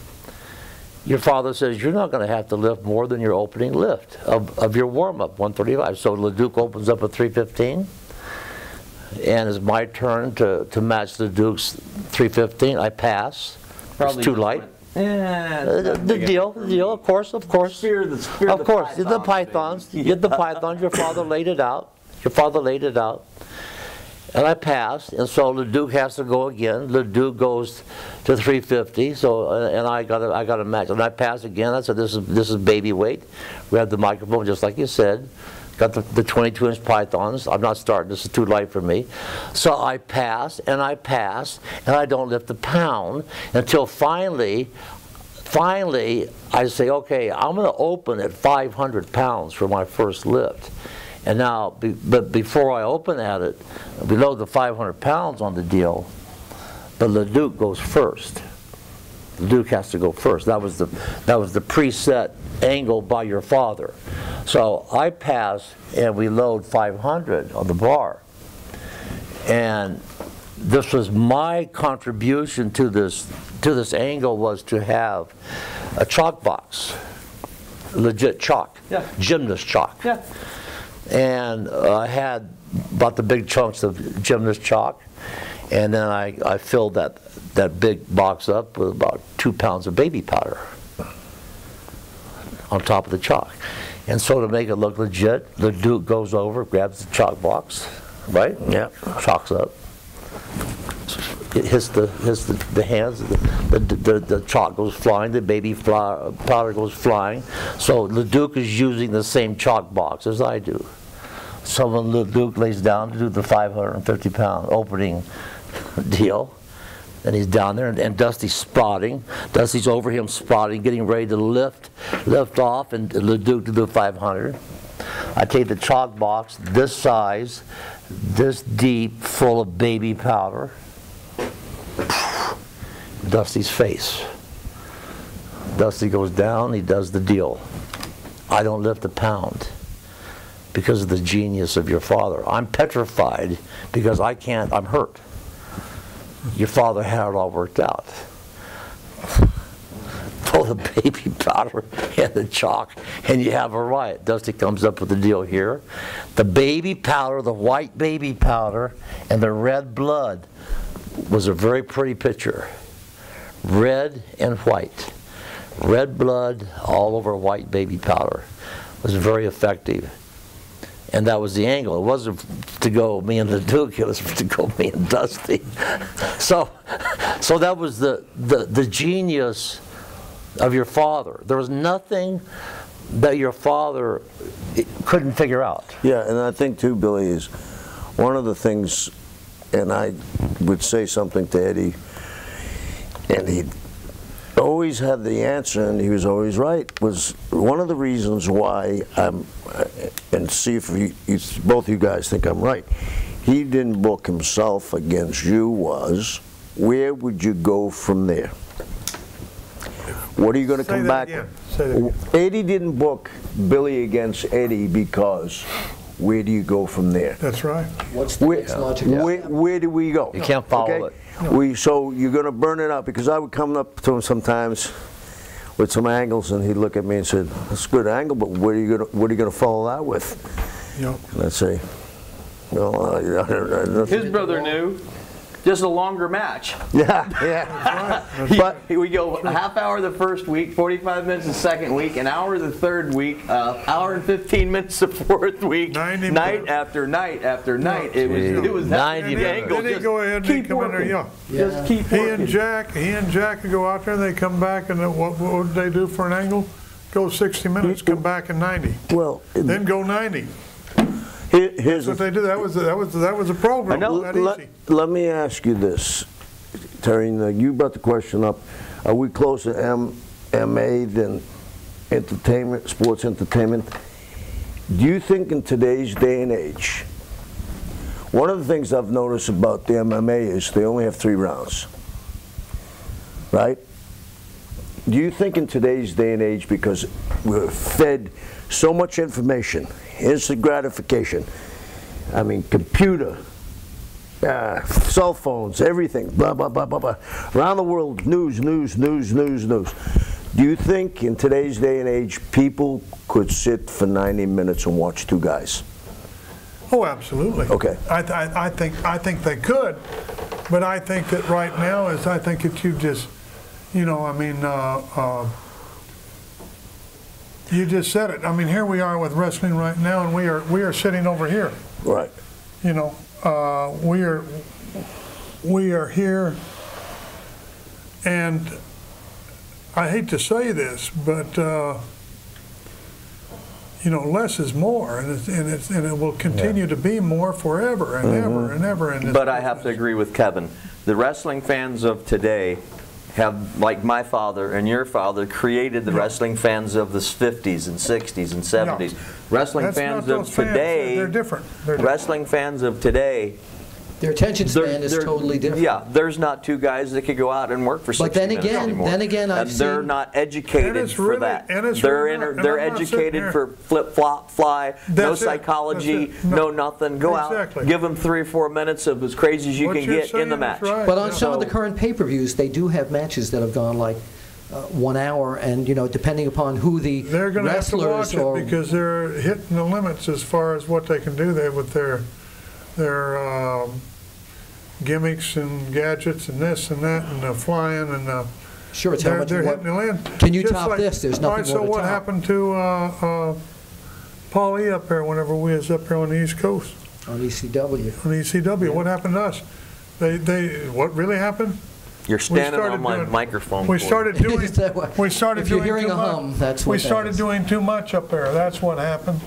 your father says you're not going to have to lift more than your opening lift of your warm-up, 135. So LeDuc opens up at 315, and it's my turn to match LeDuc's 315. I pass. Probably it's too light. Yeah, the deal, of course. Of course, the pythons. You get the pythons. Your father laid it out. And I passed, and so LeDuc has to go again. LeDuc goes to 350. So, and I got a match, and I passed again. I said, this is baby weight. We have the microphone, just like you said. Got the 22-inch pythons. I'm not starting. This is too light for me. So I pass, and I don't lift a pound until finally I say, okay, I'm going to open at 500 pounds for my first lift. And now, but before I open at it, below the 500 pounds on the deal, but LeDuc goes first. LeDuc has to go first. That was the preset angle by your father. So I pass, and we load 500 on the bar. And this was my contribution to this angle, was to have a chalk box, legit chalk, gymnast chalk. Yeah. And I had about the big chunks of gymnast chalk, and then I filled that big box up with about 2 pounds of baby powder on top of the chalk. And so to make it look legit, LeDuc goes over, grabs the chalk box, right? Yeah, chalks up. It hits the hands, the chalk goes flying, the baby powder goes flying. So LeDuc is using the same chalk box as I do. So when LeDuc lays down to do the 550-pound opening deal, and he's down there, and Dusty's spotting. Dusty's over him spotting, getting ready to lift off, and LeDuc to do 500. I take the chalk box, this size, this deep, full of baby powder. Dusty's face. Dusty goes down, he does the deal. I don't lift a pound because of the genius of your father. I'm petrified because I can't, I'm hurt. Your father had it all worked out. Pull the baby powder and the chalk, and you have a riot. Dusty comes up with the deal here. The baby powder, the white baby powder, and the red blood was a very pretty picture. Red and white. Red blood all over white baby powder. It was very effective. And that was the angle. It wasn't to go me and LeDuc, it was to go me and Dusty. So that was the genius of your father. There was nothing that your father couldn't figure out. Yeah, and I think too, Billy, is one of the things, and I would say something to Eddie, and he always had the answer, and he was always right, was one of the reasons why and see if both you guys think I'm right, he didn't book himself against you was, where would you go from there? What are you going to come back with? Eddie didn't book Billy against Eddie because where do you go from there? That's right. What's the next logical step? Where do we go? You can't follow it. So you're going to burn it up, because I would come up to him sometimes with some angles, and he'd look at me and said, "That's a good angle, but what are you going to follow that with?" Yep. And I'd say, "Well, His brother knew. Just a longer match. Yeah, yeah. But we go a half hour the first week, 45 minutes the second week, an hour the third week, hour and 15 minutes the fourth week, night after night after night. It was 90 angles. Then he go ahead and keep come in there, Just keep working. He and Jack would go out there, and they come back, and what would they do for an angle? Go 60 minutes, come back in 90. Well, then go 90. Here's what they do. That was a program. Let me ask you this, Terry. You brought the question up. Are we closer to MMA than entertainment, sports entertainment? Do you think in today's day and age, one of the things I've noticed about the MMA is they only have 3 rounds, right? Do you think in today's day and age, because we're fed so much information, instant gratification, I mean, computer, cell phones, everything, blah, blah, blah, blah, blah. Around the world, news. Do you think in today's day and age people could sit for 90 minutes and watch 2 guys? Oh, absolutely. Okay. I think they could, but I think that right now is, I think that you just, I mean, you just said it. I mean, here we are with wrestling right now, and we are sitting over here. Right. We are here, and I hate to say this, but less is more, and it will continue to be more forever and ever and ever. In this but I have to agree with Kevin. The wrestling fans of today have, like my father and your father, created the wrestling fans of the 50s and 60s and 70s. Wrestling fans of today, they're different. Wrestling fans of today, their attention span is totally different. Yeah, there's not 2 guys that could go out and work for 60 minutes anymore. Then again, and they're not educated for that. They're educated for flip, flop, fly, no psychology, no nothing. Go out, give them 3 or 4 minutes of as crazy as you can get in the match. But on some of the current pay-per-views, they do have matches that have gone like 1 hour, and depending upon who the they're going to have to watch it, because they're hitting the limits as far as what they can do there with their gimmicks and gadgets and this and that and the flying and the sure, it's how much they're hitting the land. Can you top this? There's nothing more to top. So what happened to Paul E. up there whenever we was up here on the East Coast? On ECW. On ECW. What happened to us? What really happened? You're standing on my microphone. We started doing. If you're hearing a hum, that's what we started doing too much up there. That's what happened.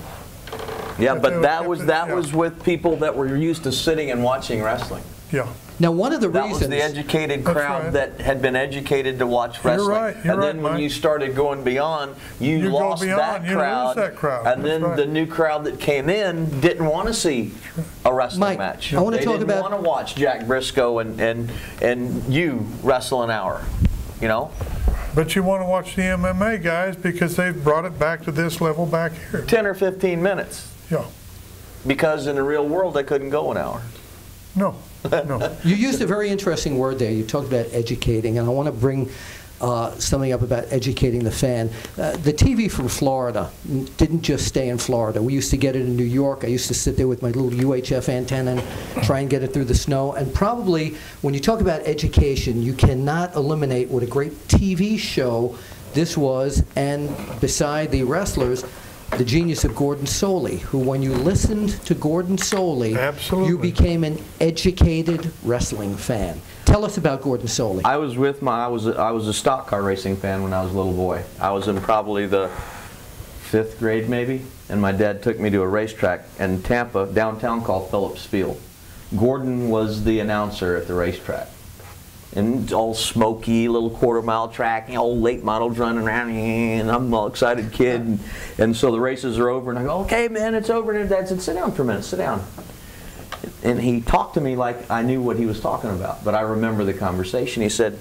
Yeah, but that was with people that were used to sitting and watching wrestling. Yeah. Now, one of the reasons... That was the educated crowd that had been educated to watch wrestling. You're right. And then when you started going beyond, you lost that crowd. You lose that crowd. And then the new crowd that came in didn't want to see a wrestling match. I want to talk about... They didn't want to watch Jack Brisco and you wrestle an hour, But you want to watch the MMA guys because they've brought it back to this level back here. 10 or 15 minutes. Yeah. Because in the real world, they couldn't go an hour. No. No. You used a very interesting word there. You talked about educating, and I want to bring something up about educating the fan. The TV from Florida didn't just stay in Florida. We used to get it in New York. I used to sit there with my little UHF antenna and try and get it through the snow. And probably when you talk about education, you cannot eliminate what a great TV show this was. And beside the wrestlers, the genius of Gordon Soley, who, when you listened to Gordon Soley, Absolutely. you became an educated wrestling fan. Tell us about Gordon Soley. I was a stock car racing fan when I was a little boy. I was in probably the 5th grade maybe, and my dad took me to a racetrack in Tampa, downtown, called Phillips Field. Gordon was the announcer at the racetrack. And it's all smoky, little quarter-mile track, old late models running around, and I'm an all excited kid. And so the races are over, and I go, okay, man, it's over. And Dad said, sit down for a minute, sit down. And he talked to me like I knew what he was talking about, but I remember the conversation. He said,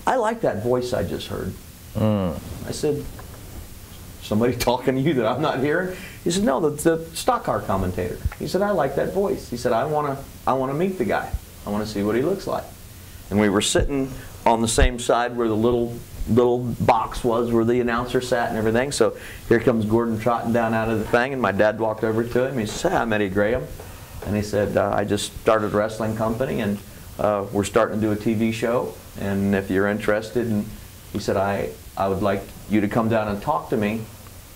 I like that voice I just heard. I said, somebody talking to you that I'm not hearing? He said, no, the stock car commentator. He said, I like that voice. He said, I want to meet the guy. I want to see what he looks like. And we were sitting on the same side where the little box was where the announcer sat and everything. So here comes Gordon trotting down out of the thing, and my dad walked over to him. He said, hi, I'm Eddie Graham. And he said, I just started a wrestling company, and we're starting to do a TV show. And if you're interested, and he said, I would like you to come down and talk to me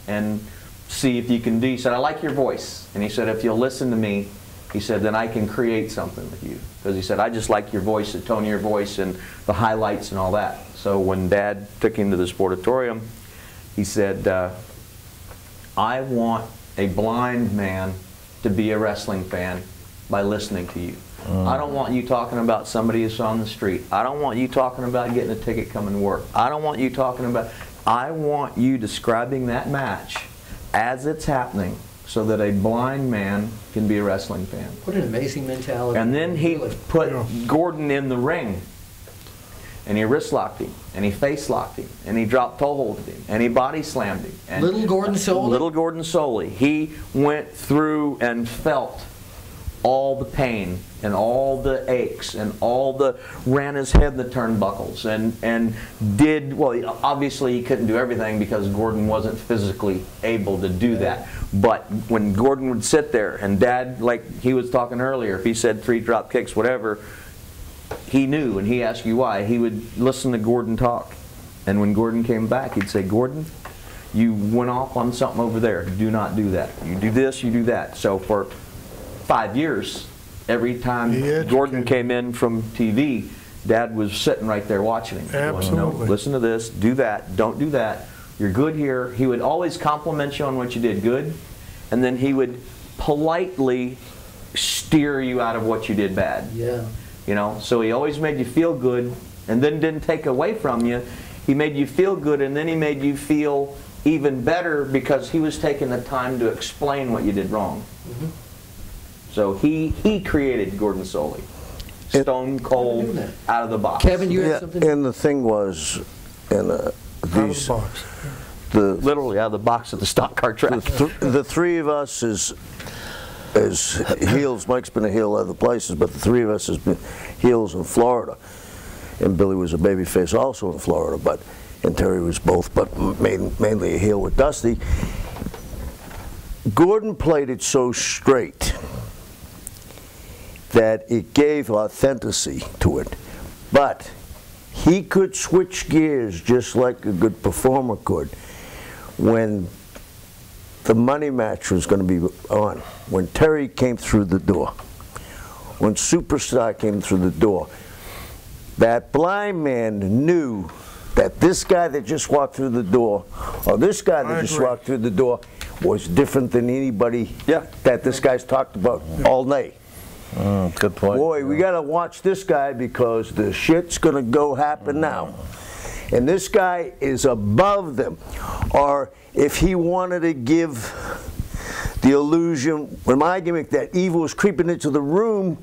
and see if you can do. He said, I like your voice. And he said, if you'll listen to me, he said, then I can create something with you. Because he said, I just like your voice, the tone of your voice, and the highlights and all that. So when Dad took him to the Sportatorium, he said, I want a blind man to be a wrestling fan by listening to you. I don't want you talking about somebody who's on the street. I don't want you talking about getting a ticket coming to work. I don't want you talking about, I want you describing that match as it's happening, so that a blind man can be a wrestling fan. What an amazing mentality. And then he put Gordon in the ring, and he wrist locked him, and he face locked him, and he dropped toe holded him, and he body slammed him. And Little Gordon Soley? Little Gordon Soley. He went through and felt all the pain and all the aches and ran his head in the turnbuckles and did, well, obviously he couldn't do everything because Gordon wasn't physically able to do that. But when Gordon would sit there, and Dad, like he was talking earlier, if he said 3 drop kicks, whatever, he knew, and he asked you why. He would listen to Gordon talk. And when Gordon came back, he'd say, Gordon, you went off on something over there. Do not do that. You do this, you do that. So for 5 years, every time Gordon came in from TV, Dad was sitting right there watching him. Absolutely. Going, no, listen to this, do that, don't do that. You're good here. He would always compliment you on what you did good, and then he would politely steer you out of what you did bad. Yeah. You know, so he always made you feel good, and then didn't take away from you. He made you feel good, and then he made you feel even better because he was taking the time to explain what you did wrong. So he created Gordon Soley. Stone cold, out of the box. Kevin, you had something? And the thing was, these, literally out of the box at the stock car track. the 3 of us as heels. Mike's been a heel other places, but the 3 of us has been heels in Florida. And Billy was a babyface also in Florida, and Terry was both, but mainly a heel with Dusty. Gordon played it so straight that it gave authenticity to it. But he could switch gears just like a good performer could when the money match was going to be on, when Terry came through the door, when Superstar came through the door. That blind man knew that this guy that just walked through the door, or this guy that just walked through the door, was different than anybody that this guy's talked about all night. Good point. Boy, we got to watch this guy because the shit's going to happen now. And this guy is above them. Or if he wanted to give the illusion, when my gimmick, that evil was creeping into the room,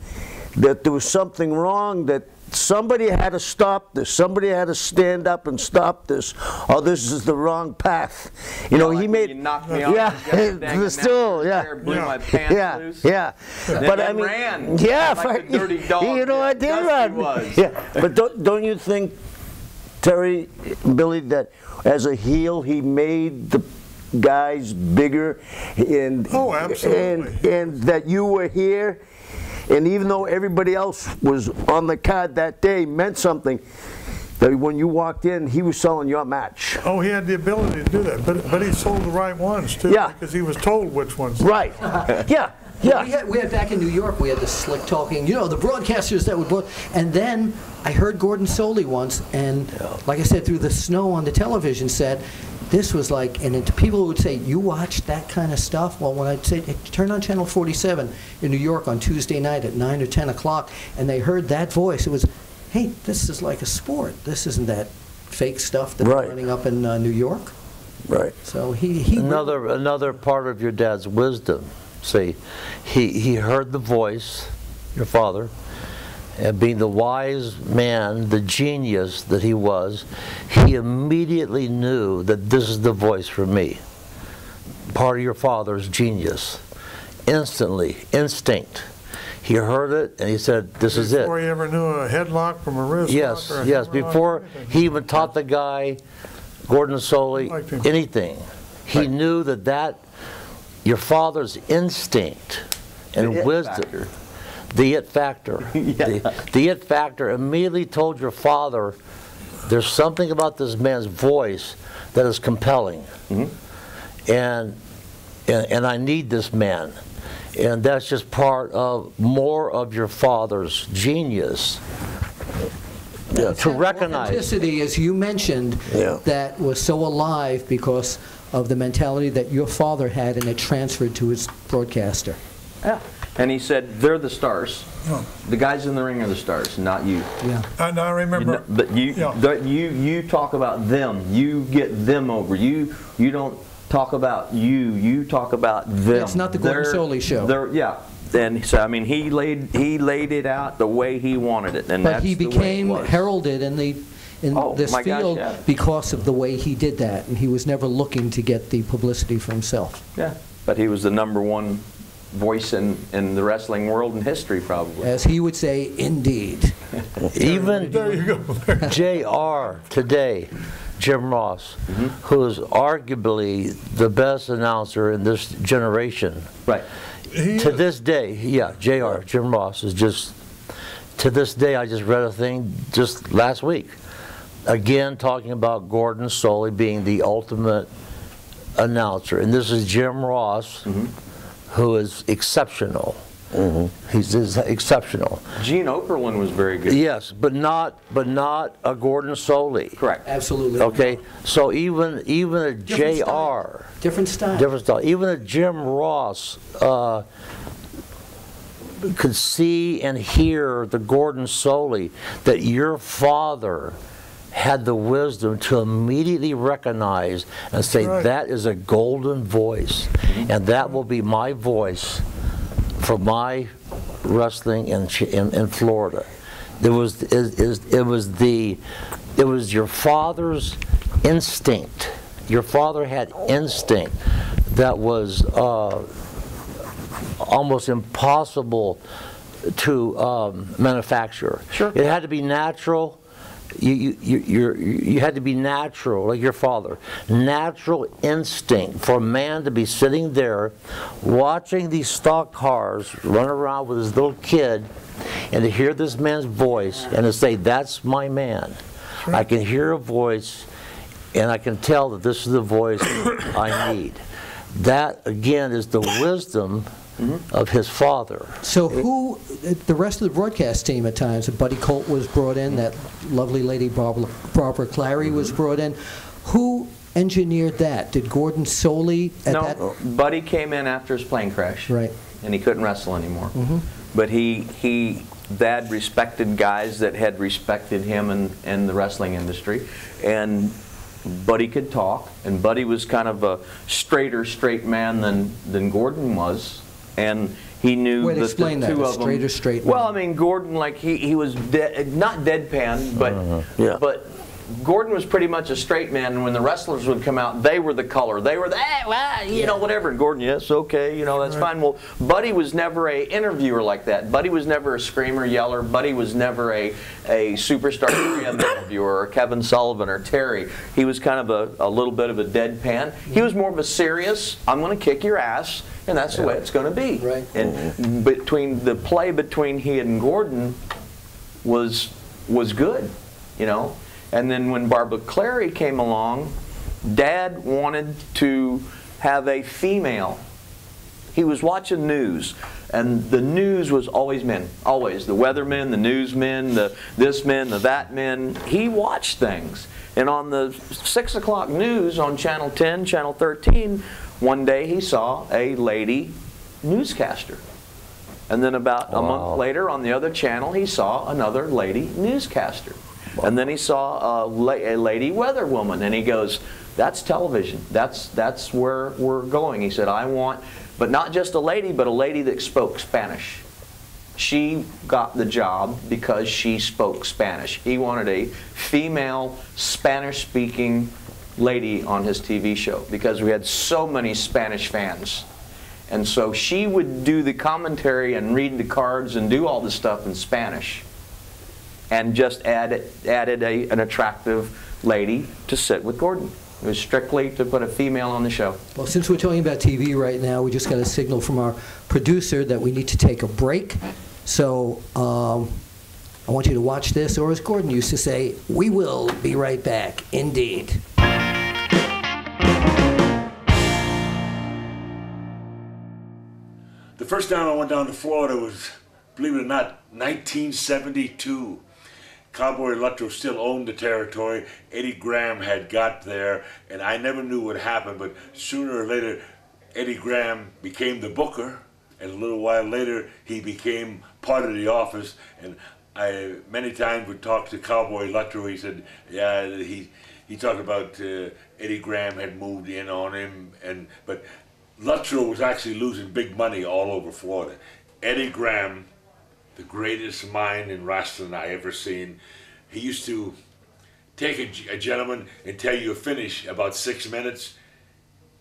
that there was something wrong, that somebody had to stop this. Somebody had to stand up and stop this. Oh, this is the wrong path. You know, like he made. You knocked me off the stool. Blew my pants loose. But I mean, ran. Yeah, like the dirty dog. You know, I did run. Was. Yeah, but don't you think, Terry, Billy, that as a heel he made the guys bigger, and absolutely, and that you were here? And even though everybody else was on the card that day meant something, that when you walked in, he was selling your match. Oh, he had the ability to do that, but he sold the right ones too. Yeah. Because he was told which ones. Right. Yeah. Yeah. We had back in New York, we had the slick talking, you know, the broadcasters that would, and then I heard Gordon Soley once, and like I said, through the snow on the television set, this was like, and people would say, you watched that kind of stuff? Well, when I'd say, turn on Channel 47 in New York on Tuesday night at 9 or 10 o'clock, and they heard that voice, it was, hey, this is like a sport. This isn't that fake stuff that's running up in New York. Right. So he another part of your dad's wisdom. See, he heard the voice, your father, and being the wise man, the genius that he was, he immediately knew that this is the voice for me. Part of your father's genius. Instantly, instinct. He heard it and he said, this is it. Before he ever knew a headlock from a wrist yes, lock or a yes. hammerlock Before or anything. he even taught the guy, Gordon Soley, anything. He knew that your father's instinct and wisdom, the it factor, the it factor immediately told your father, there's something about this man's voice that is compelling, and I need this man. And that's just part of more of your father's genius to recognize. Authenticity, as you mentioned, that was so alive because of the mentality that your father had, and it transferred to his broadcaster. Yeah. And he said, they're the stars. The guys in the ring are the stars, not you. Yeah. And I remember. But you talk about them. You get them over. You don't talk about you. You talk about them. It's not the Gordon Soley show. Yeah. And so I mean, he laid it out the way he wanted it, and but he became heralded in this field because of the way he did that, and he was never looking to get the publicity for himself. Yeah. But he was the #1 voice in the wrestling world and history, probably. As he would say, indeed. Even There you go. JR today, Jim Ross, who is arguably the best announcer in this generation. Right. To this day, JR, Jim Ross is just, to this day, I just read a thing just last week. Again, talking about Gordon Soley being the ultimate announcer. And this is Jim Ross, who is exceptional. He's exceptional. Gene Okerlund was very good. Yes, but not a Gordon Soley. Correct. Absolutely. Okay, so even a JR. Different style. Different style. Even a Jim Ross could see and hear the Gordon Soley that your father had the wisdom to immediately recognize and say, that is a golden voice, and that will be my voice for my wrestling in Florida. It was your father's instinct. Your father had instinct that was almost impossible to manufacture. Sure. It had to be natural. You had to be natural, like your father. Natural instinct for a man to be sitting there watching these stock cars run around with his little kid, and to hear this man's voice and to say, that's my man. I can hear a voice and I can tell that this is the voice I need. That, again, is the wisdom of his father. So who, the rest of the broadcast team at times, Buddy Colt was brought in, that lovely lady Barb Mcclary was brought in. Who engineered that? Did Gordon Soley at that? No, Buddy came in after his plane crash. Right. And he couldn't wrestle anymore. But Dad respected guys that had respected him in the wrestling industry. And Buddy could talk, and Buddy was kind of a straight man than Gordon was. And he knew that the two of them. Straight. Well, I mean, Gordon, like he was not deadpan, but Gordon was pretty much a straight man. And when the wrestlers would come out, they were the color. They were the whatever. And Gordon, yes, okay, that's fine. Well, Buddy was never a interviewer like that. Buddy was never a screamer, yeller. Buddy was never a superstar interviewer, or Kevin Sullivan or Terry. He was kind of a little bit of a deadpan. He was more of a serious, I'm going to kick your ass. And that's the way it's going to be. Right. And the play between he and Gordon was good, And then when Barb Mcclary came along, Dad wanted to have a female. He was watching news, and the news was always men, always. The weathermen, the newsmen, the this men, the that men. He watched things. And on the 6 o'clock news on Channel 10, Channel 13, one day he saw a lady newscaster. And then about a month later on the other channel, he saw another lady newscaster. And then he saw a lady weather woman, and he goes, that's television. That's where we're going. He said, I want, but not just a lady, but a lady that spoke Spanish. She got the job because she spoke Spanish. He wanted a female Spanish-speaking lady on his TV show because we had so many Spanish fans. And so she would do the commentary and read the cards and do all the stuff in Spanish, and just added an attractive lady to sit with Gordon. It was strictly to put a female on the show. Well, since we're talking about TV right now, we just got a signal from our producer that we need to take a break. So I want you to watch this, or as Gordon used to say, we will be right back, indeed. The first time I went down to Florida was, believe it or not, 1972. Cowboy Electro still owned the territory. Eddie Graham had got there, and I never knew what happened, but sooner or later, Eddie Graham became the booker, and a little while later, he became part of the office, and I many times would talk to Cowboy Electro. He said, yeah, he talked about Eddie Graham had moved in on him, but Luttrell was actually losing big money all over Florida. Eddie Graham, the greatest mind in wrestling I ever seen, he used to take a gentleman and tell you a finish about 6 minutes,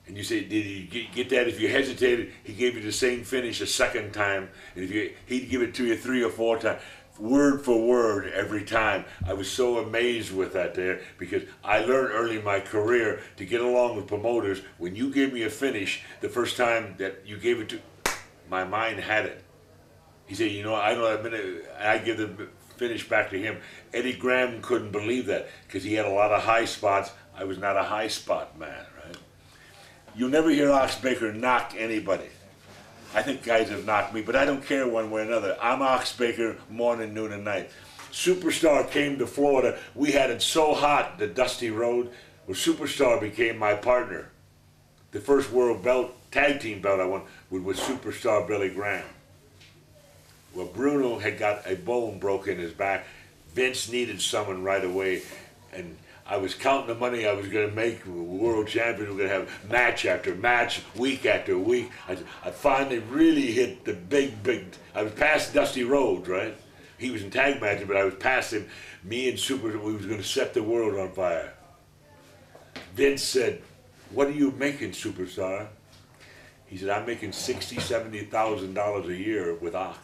and you say, did you get that? If you hesitated, he gave you the same finish a second time, and he'd give it to you 3 or 4 times. Word for word every time. I was so amazed with that there, because I learned early in my career to get along with promoters. When you gave me a finish the first time that you gave it to, my mind had it. He said, you know, I don't have a minute, I give the finish back to him. Eddie Graham couldn't believe that because he had a lot of high spots. I was not a high spot man, right? You'll never hear Ox Baker knock anybody. I think guys have knocked me, but I don't care one way or another. I'm Ox Baker morning, noon, and night. Superstar came to Florida. We had it so hot, the Dusty Road. Well, Superstar became my partner. The first world belt, tag team belt I won was Superstar Billy Graham. Well, Bruno had got a bone broke in his back. Vince needed someone right away, and I was counting the money I was going to make. World champion, we were going to have match after match, week after week. I finally really hit the big, I was past Dusty Rhodes, right? He was in tag matches, but I was past him. Me and Super, we was going to set the world on fire. Vince said, what are you making, Superstar? He said, I'm making $60,000, $70,000 a year with Ox.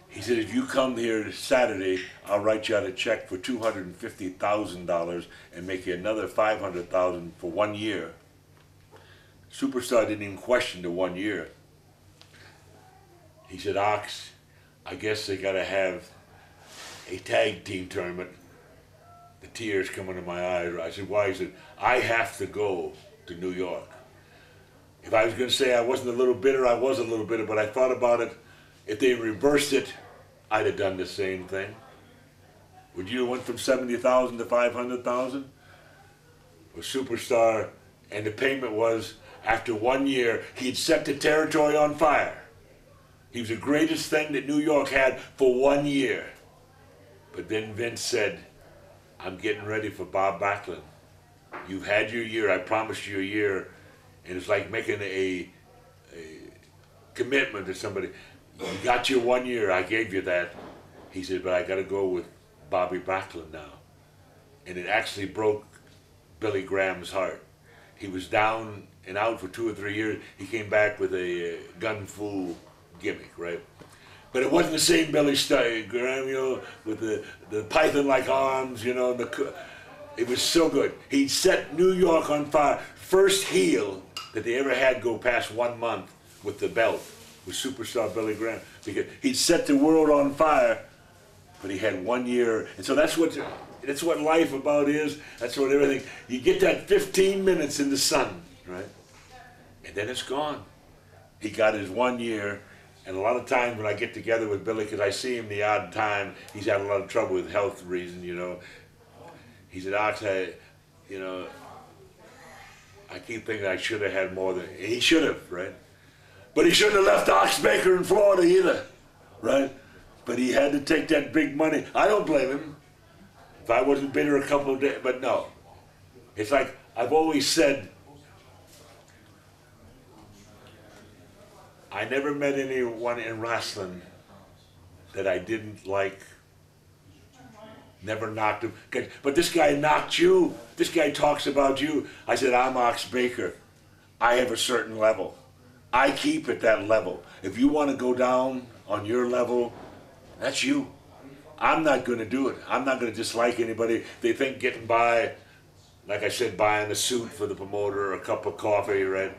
He said, if you come here Saturday, I'll write you out a check for $250,000 and make you another $500,000 for 1 year. Superstar didn't even question the 1 year. He said, Ox, I guess they got to have a tag team tournament. The tears coming to my eyes. I said, why? He said, I have to go to New York. If I was going to say I wasn't a little bitter, I was a little bitter, but I thought about it. If they reversed it, I'd have done the same thing. Would you have went from 70,000 to 500,000? Well, Superstar, and the payment was, after 1 year, he'd set the territory on fire. He was the greatest thing that New York had for 1 year. But then Vince said, I'm getting ready for Bob Backlund. You've had your year, I promised you a year, and it's like making a commitment to somebody. You got your 1 year, I gave you that. He said, but I got to go with Bobby Backlund now. And it actually broke Billy Graham's heart. He was down and out for 2 or 3 years. He came back with a gun fu gimmick, right? But it wasn't the same Billy Graham, you know, with the python-like arms, you know. It was so good. He set New York on fire. First heel that they ever had go past 1 month with the belt was Superstar Billy Graham, because he'd set the world on fire but he had 1 year, and so that's what life about is. That's what everything. You get that 15 minutes in the sun, right, and then it's gone. He got his 1 year, and a lot of times when I get together with Billy, because I see him the odd time, he's had a lot of trouble with health reasons, you know. He said, Ox, I keep thinking I should have had more than, he should have, right? But he shouldn't have left Ox Baker in Florida either, right? But he had to take that big money. I don't blame him. If I wasn't bitter a couple of days, but no. It's like I've always said, I never met anyone in wrestling that I didn't like. Never knocked him. But this guy knocked you. This guy talks about you. I said, I'm Ox Baker. I have a certain level. I keep at that level. If you want to go down on your level, that's you. I'm not going to do it. I'm not going to dislike anybody. They think getting by, like I said, buying a suit for the promoter or a cup of coffee, right?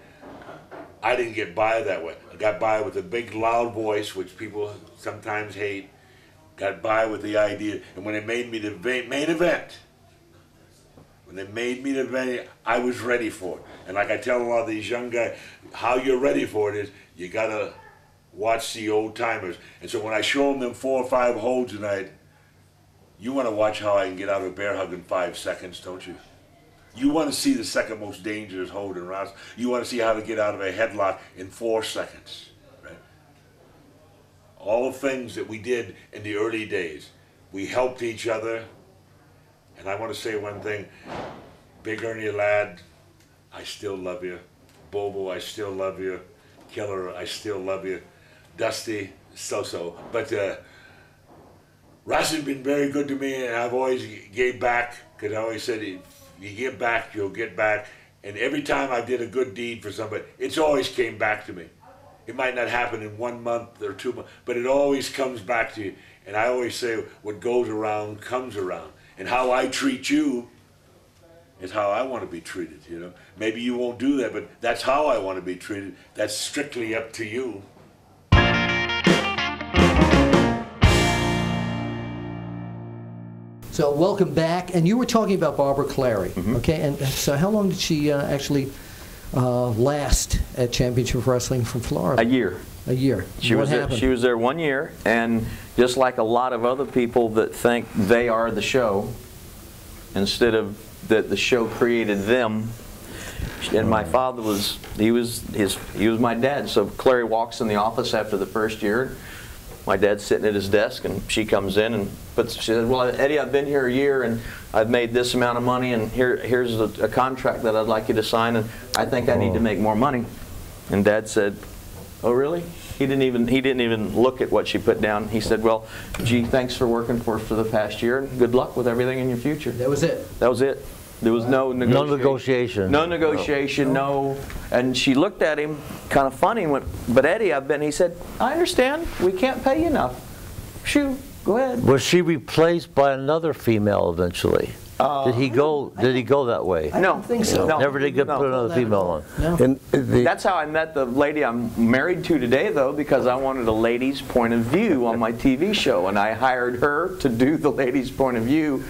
I didn't get by that way. I got by with a big loud voice, which people sometimes hate. Got by with the idea, and when they made me the main event, I was ready for it. And like I tell a lot of these young guys, how you're ready for it is you gotta watch the old timers. And so when I show them 4 or 5 holds tonight, you want to watch how I can get out of a bear hug in 5 seconds, don't you? You want to see the second most dangerous hold in wrestling. You want to see how to get out of a headlock in 4 seconds. All the things that we did in the early days. We helped each other. And I want to say one thing. Big Ernie Ladd, I still love you. Bobo, I still love you. Killer, I still love you. Dusty, so-so. But wrestling's been very good to me, and I've always gave back, because I always said, if you give back, you'll get back. And every time I did a good deed for somebody, it's always came back to me. It might not happen in 1 month or 2 months, but it always comes back to you. And I always say, what goes around comes around. And how I treat you is how I want to be treated, you know. Maybe you won't do that, but that's how I want to be treated. That's strictly up to you. So welcome back. And you were talking about Barb Mcclary, okay? And so how long did she actually last at Championship Wrestling from Florida? A year. A year. She was there 1 year, and just like a lot of other people that think they are the show, instead of that the show created them. And my father was my dad. So Clary walks in the office after the first year. My dad's sitting at his desk, and she comes in and she said, well, Eddie, I've been here a year, and I've made this amount of money, and here's a contract that I'd like you to sign, and I think I need to make more money. And Dad said, oh, really? He didn't even look at what she put down. He said, well, gee, thanks for working for us for the past year, and good luck with everything in your future. That was it. That was it. There was no negotiation. No negotiation, no. And she looked at him kind of funny and went, but Eddie, he said, I understand. We can't pay you enough. Shoot, go ahead. Was she replaced by another female eventually? Did he go that way? I don't think so. No. Never did put another female on. No. And That's how I met the lady I'm married to today, though, because I wanted a lady's point of view on my TV show, and I hired her to do the lady's point of view.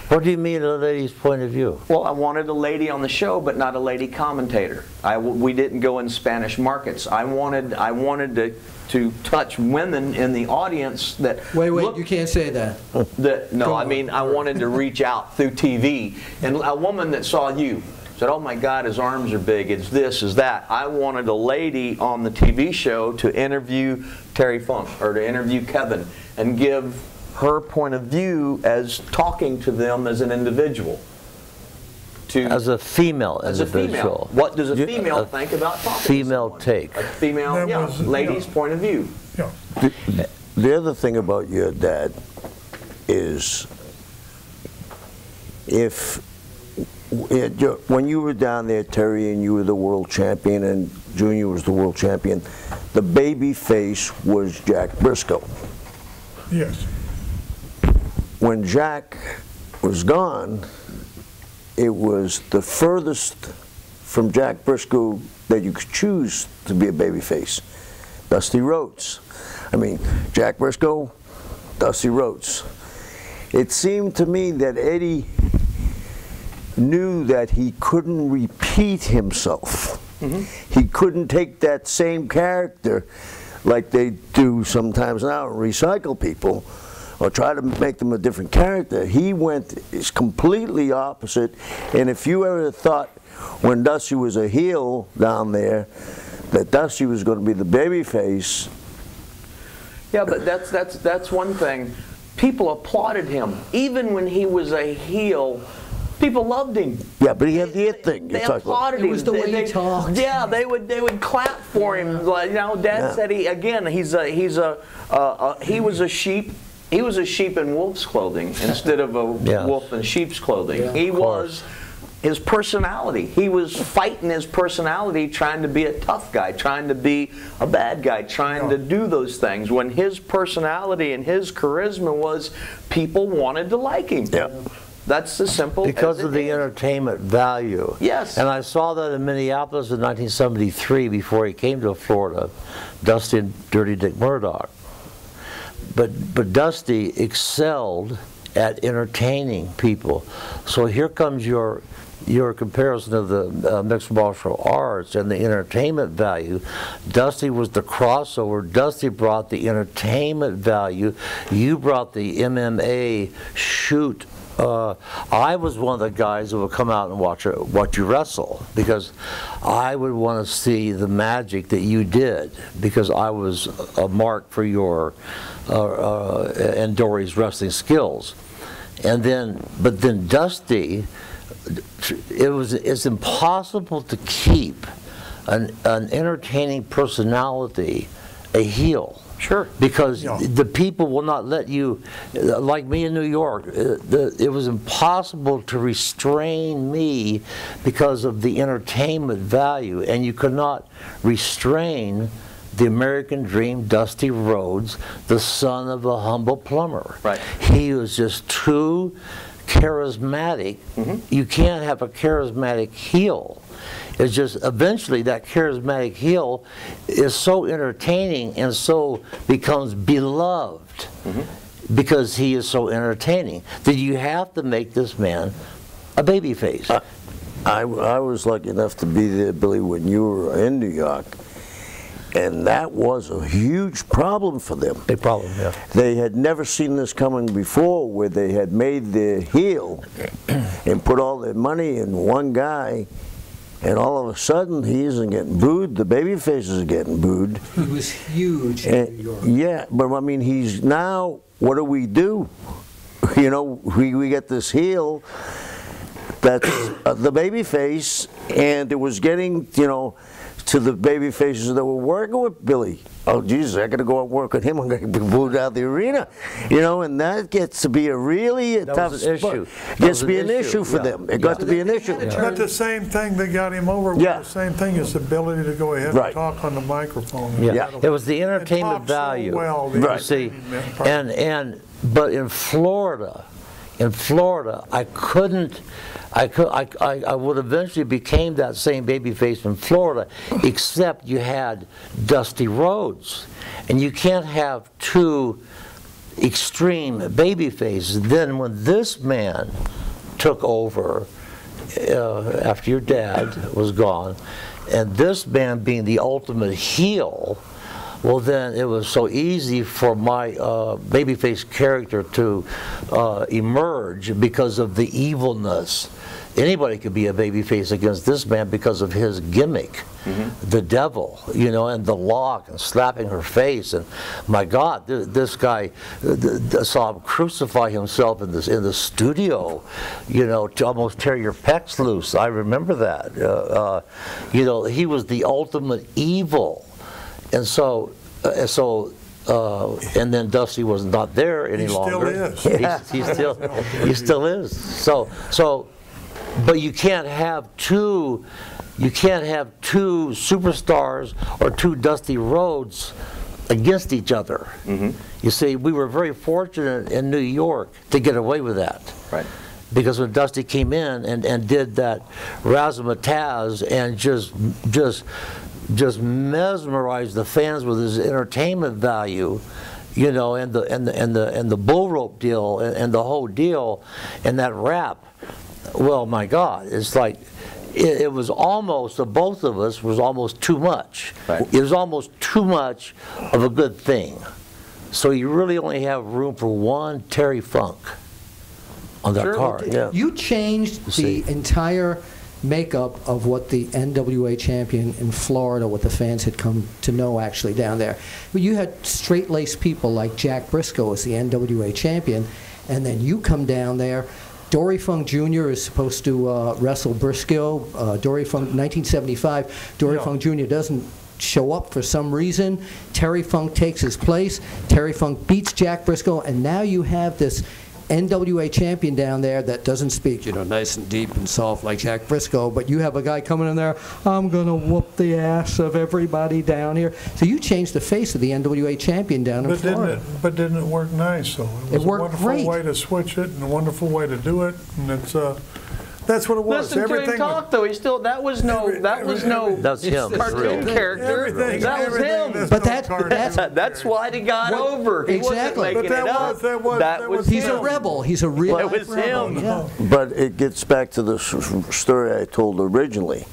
What do you mean a lady's point of view? Well, I wanted a lady on the show, but not a lady commentator. We didn't go in Spanish markets. I wanted to touch women in the audience that. Wait, you can't say that. I wanted to reach out through TV, and a woman that saw you said, "Oh my God, his arms are big. It's this, is that." I wanted a lady on the TV show to interview Dory Funks or to interview Kevin and give her point of view as talking to them as an individual. As a female individual. What does a female think about talking female to someone? take. A female, lady's point of view. Yeah. the other thing about your dad is when you were down there, Terry, and you were the world champion and Junior was the world champion, the baby face was Jack Brisco. Yes. When Jack was gone, it was the furthest from Jack Brisco that you could choose to be a babyface. Dusty Rhodes. I mean, Jack Brisco, Dusty Rhodes. It seemed to me that Eddie knew that he couldn't repeat himself. He couldn't take that same character like they do sometimes now and recycle people or try to make them a different character. He is completely opposite. And if you ever thought when Dusty was a heel down there that Dusty was going to be the baby face. Yeah, but that's one thing. People applauded him. Even when he was a heel, people loved him. Yeah, but he had the it thing. They applauded him. It was the way he talked. Yeah, they would clap for him. Like, you know, Dad said he was a sheep. He was a sheep in wolf's clothing instead of a wolf in sheep's clothing. Yeah, he was his personality. He was fighting his personality, trying to be a tough guy, trying to be a bad guy, trying to do those things. When his personality and his charisma was, people wanted to like him. Yeah. That's the simple. Because of the entertainment value. Yes. And I saw that in Minneapolis in 1973 before he came to Florida, Dusty and Dirty Dick Murdoch. But Dusty excelled at entertaining people. So here comes your comparison of the mixed martial arts and the entertainment value. Dusty was the crossover. Dusty brought the entertainment value. You brought the MMA shoot. I was one of the guys who would come out and watch you wrestle because I would want to see the magic that you did because I was a mark for your and Dory's wrestling skills. And but then Dusty, it's impossible to keep an entertaining personality a heel. Sure. Because the people will not let you, like me in New York, it was impossible to restrain me because of the entertainment value. And you could not restrain the American dream, Dusty Rhodes, the son of a humble plumber. Right. He was just too charismatic. You can't have a charismatic heel. It's just eventually that charismatic heel is so entertaining and so becomes beloved because he is so entertaining that you have to make this man a baby face. I was lucky enough to be there, Billy, when you were in New York. And that was a huge problem for them. Big problem, yeah. They had never seen this coming before, where they had made their heel and put all their money in one guy, and all of a sudden he isn't getting booed. The baby faces are getting booed. He was huge in New York. Yeah, but I mean, he's now. What do? You know, we get this heel that's the baby face, and it was getting, you know, to the baby faces that were working with Billy. Oh, Jesus, I got to go and work with him. I'm going to be booed out of the arena. You know, and that gets to be a really tough issue. Gets to be an issue for them. It got to be an issue. But the same thing that got him over was the same thing, his ability to go ahead and talk on the microphone. Yeah. It was the entertainment value. So well, you see, but in Florida, I would eventually became that same babyface in Florida, except you had Dusty Rhodes, and you can't have two extreme babyfaces. Then when this man took over after your dad was gone, and this man being the ultimate heel, well, then it was so easy for my babyface character to emerge because of the evilness. Anybody could be a babyface against this man because of his gimmick, the devil, you know, and the lock and slapping her face. And my God, this guy saw him crucify himself in the studio, you know, to almost tear your pecs loose. I remember that. You know, he was the ultimate evil. And so, and then Dusty was not there any longer. Still is. He still is. So, but you can't have two superstars or two Dusty Rhodes against each other. You see, we were very fortunate in New York to get away with that. Right. Because when Dusty came in and did that razzmatazz and just mesmerized the fans with his entertainment value, you know, and the bull rope deal and the whole deal and that rap. Well, my God, it's like it was almost, the both of us was almost too much. Right. It was almost too much of a good thing. So you really only have room for one Terry Funk on that card. Yeah. You changed the entire makeup of what the NWA champion in Florida, what the fans had come to know actually down there. But you had straight-laced people like Jack Brisco as the NWA champion, and then you come down there. Dory Funk Jr. is supposed to wrestle Brisco. Dory Funk, 1975, Dory Funk Jr. doesn't show up for some reason. Terry Funk takes his place. Terry Funk beats Jack Brisco, and now you have this NWA champion down there that doesn't speak, you know, nice and deep and soft like Jack Brisco, but you have a guy coming in there, I'm going to whoop the ass of everybody down here. So you changed the face of the NWA champion down in Florida. But didn't it work nice, though? It worked a wonderful great. way to switch it and a wonderful way to do it, and it's that's what it was. Listen to him talk, though. He still that's him. cartoon character. That was him. But That's why he got over. He Exactly. wasn't making it up. That was he's him. a rebel. He's a real That was rebel. him. Yeah. But it gets back to the story I told originally,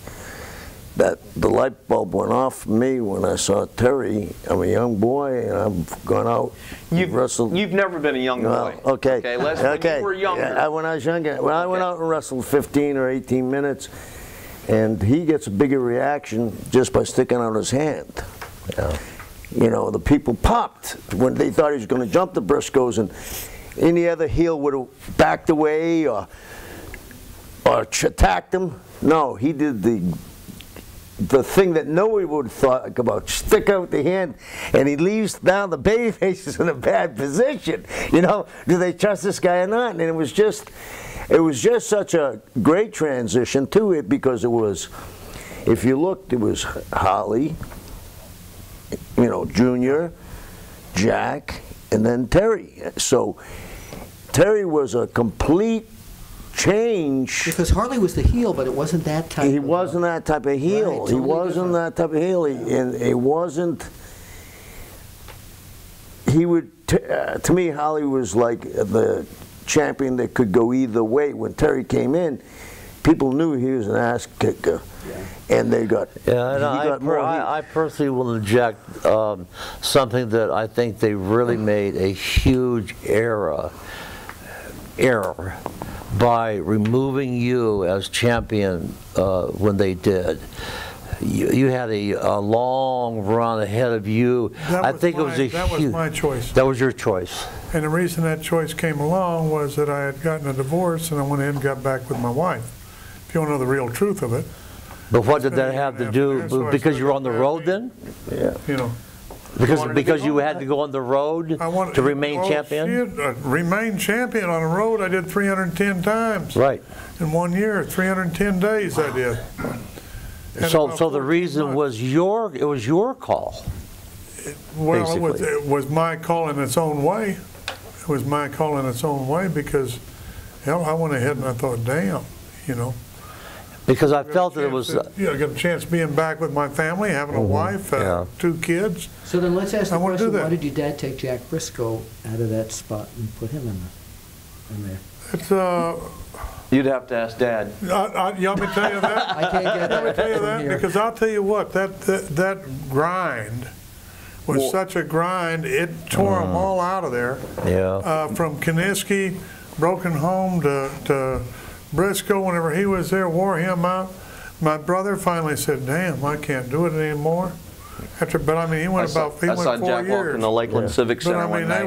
that the light bulb went off for me when I saw Terry. I'm a young boy, and I've gone out and wrestled. You've never been a young boy. Okay. Okay, when you were younger. Yeah, when I was younger. When I went out and wrestled 15 or 18 minutes, and he gets a bigger reaction just by sticking out his hand. Yeah. You know, the people popped when they thought he was going to jump the Briscoes, and any other heel would have backed away or attacked him. No, he did the thing that nobody would have thought about, stick out the hand, and he leaves now the baby faces in a bad position. You know, do they trust this guy or not? And it was just such a great transition to it, because it was, if you looked, it was Holly, you know, Junior, Jack, and then Terry. So Terry was a complete change. Because Harley was the heel, but it wasn't that type. He wasn't that type of heel. Right, He totally wasn't different. that type of heel. And it wasn't. He would. To me, Holly was like the champion that could go either way. When Terry came in, people knew he was an ass kicker, and they got. Yeah, and I personally will inject something that I think they really made a huge error by removing you as champion when they did. You had a long run ahead of you. That was my choice. That was your choice. And the reason that choice came along was that I had gotten a divorce, and I went ahead and got back with my wife. If you want to know the real truth of it. But what did that have to do? Because you were on the road then? Yeah. You know. Because you had to go on the road to remain champion? Remain champion on the road, I did 310 times. Right. In 1 year, 310 days I did. So the reason was it was your call. Well, it was my call in its own way. It was my call in its own way, because, hell, I went ahead and I thought, damn, you know. Because I felt that it was. I got a chance of being back with my family, having a wife, 2 kids. So then let's ask the question, that. why did your dad take Jack Brisco out of that spot and put him in there? It's, You'd have to ask Dad. you want me to tell you that? I can't get Let me tell you from that, here. because I'll tell you what, that grind was such a grind, it tore them all out of there. Yeah. From Kiniski, Broken Home to Brisco, whenever he was there, wore him out. My brother finally said, damn, I can't do it anymore. But I mean, he went I saw 4 Jack walk in the Lakeland Civic Center But I mean, one night.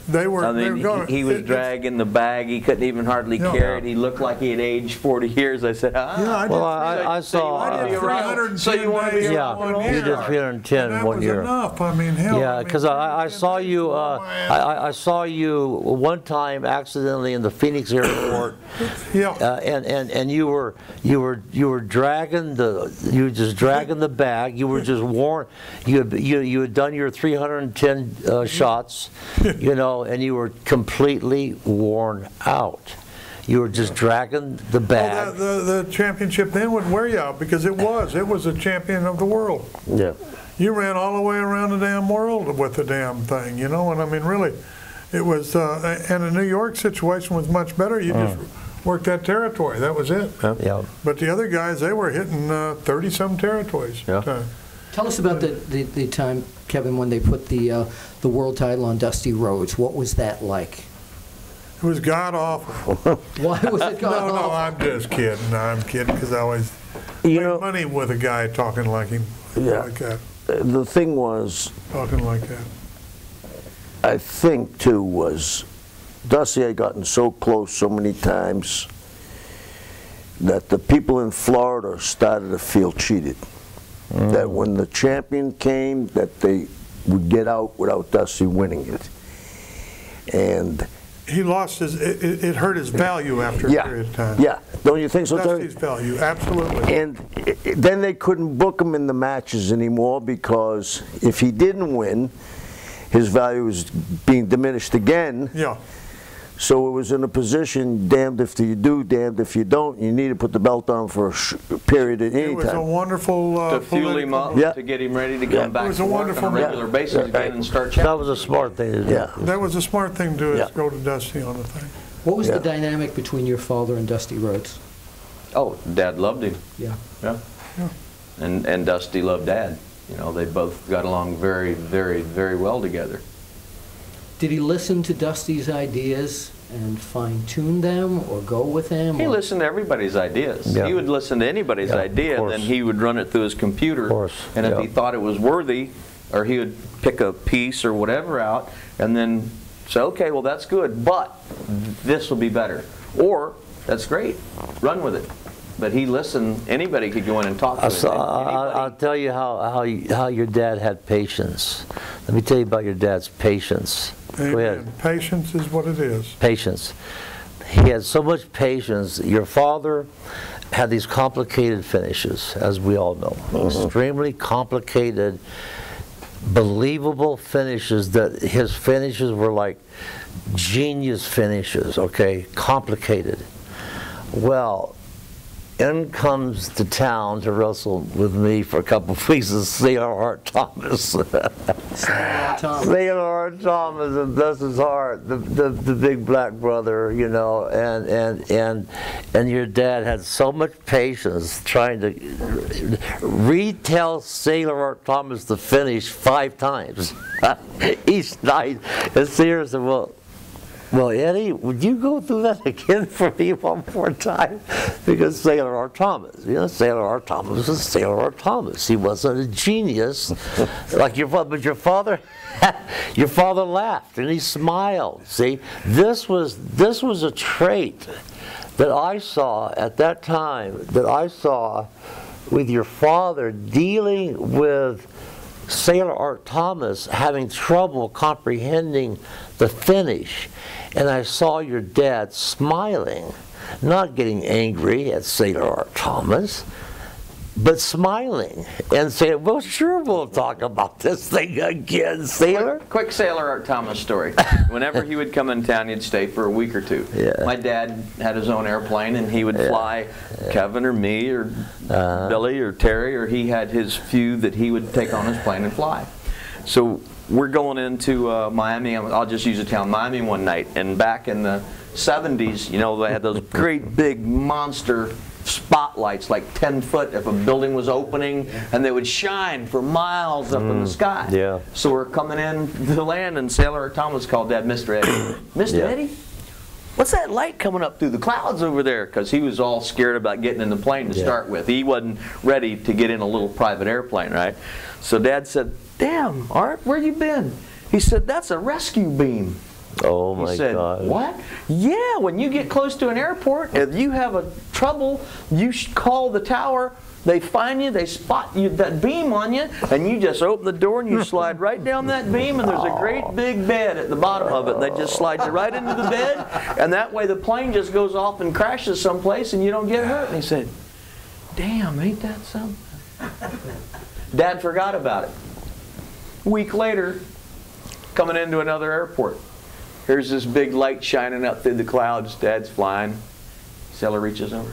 they were going. He was dragging the bag. He couldn't even hardly carry it. He looked like he had aged 40 years. I said, I saw. I did 310 So you want to be days around? one you year. did 310 And in 1 year. That was enough. I mean, hell. Yeah, because I saw you. I saw you one time accidentally in the Phoenix airport. Yeah. And you were dragging the bag. You were just worn. You had done your 310 shots, you know, and you were completely worn out. You were just dragging the bag. Well, the championship then would wear you out, because it was a champion of the world. Yeah. you ran all the way around the damn world with the damn thing, you know. And I mean, really, it was. And the New York situation was much better. You just worked that territory. That was it. Yeah. But the other guys, they were hitting 30-some territories. Yeah. Tell us about the time, Kevin, when they put the world title on Dusty Rhodes. What was that like? It was god awful. Why was it god awful? No, I'm just kidding. No, I'm kidding because I always made money with a guy talking like him. Yeah. Like that. The thing was, Talking like that. I think too, was Dusty had gotten so close so many times that the people in Florida started to feel cheated. That when the champion came, that they would get out without Dusty winning it. And He lost his, it hurt his value after a period of time. Yeah, don't you think so, Terry? Dusty's value, absolutely. And then they couldn't book him in the matches anymore because if he didn't win, his value was being diminished again. Yeah. So it was in a position, damned if you do, damned if you don't. You need to put the belt on for a period at any time. It was a wonderful to fuel him up, to get him ready to come back it was to a work wonderful on a regular basis again and start That was a smart thing to do. Yeah. That was a smart thing to do, is go to Dusty on the thing. What was the dynamic between your father and Dusty Rhodes? Oh, Dad loved him. Yeah. Yeah. And Dusty loved Dad. You know, they both got along very, very, very well together. Did he listen to Dusty's ideas and fine-tune them or go with them? He listened to everybody's ideas. Yeah. He would listen to anybody's idea, and then he would run it through his computer. And if he thought it was worthy, or he would pick a piece or whatever out, and then say, okay, well, that's good, but this will be better. Or, that's great, run with it. But he listened, anybody could go in and talk to him. I'll tell you how your dad had patience. Let me tell you about your dad's patience. Amen. Go ahead. Patience is what it is. Patience. He had so much patience. Your father had these complicated finishes, as we all know. Extremely complicated, believable finishes. That his finishes were like genius finishes, okay? Complicated. Well, in comes to town to wrestle with me for a couple of weeks is Sailor Thomas. Sailor Thomas, and bless his heart, the big black brother, you know, and your dad had so much patience trying to retell Sailor Thomas the finish 5 times each night. And Sailor said, well, Eddie, would you go through that again for me one more time? Because Sailor R. Thomas, you know, Sailor R. Thomas was Sailor R. Thomas. He wasn't a genius like your father, but your father laughed and he smiled. See, this was a trait that I saw at that time, that I saw with your father dealing with Sailor Art Thomas having trouble comprehending the finish. And I saw your dad smiling, not getting angry at Sailor Art Thomas, but smiling and saying, well, sure, we'll talk about this thing again, Sailor. Quick Sailor Art Thomas story. Whenever he would come in town, he'd stay for a week or two. My dad had his own airplane, and he would fly Kevin or me or Billy or Terry, or he had his feud that he would take on his plane and fly. So we're going into Miami. I'll just use the town Miami one night. And back in the 70s, you know, they had those great big monster spotlights, like 10 foot if a building was opening, and they would shine for miles up in the sky. So we're coming in to land, and Sailor Thomas called Dad Mr. Eddie. Mr. Eddie, what's that light coming up through the clouds over there? Because he was all scared about getting in the plane to start with. He wasn't ready to get in a little private airplane, right? So Dad said, damn, Art, where you been? He said, that's a rescue beam. Oh my God. He said, what? Yeah, when you get close to an airport, if you have a trouble, you should call the tower. They find you, they spot you, that beam on you, and you just open the door and you slide right down that beam, and there's a great big bed at the bottom of it. And they just slide you right into the bed, and that way the plane just goes off and crashes someplace and you don't get hurt. And he said, damn, ain't that something? Dad forgot about it. A week later, coming into another airport. Here's this big light shining up through the clouds. Dad's flying. Sailor reaches over.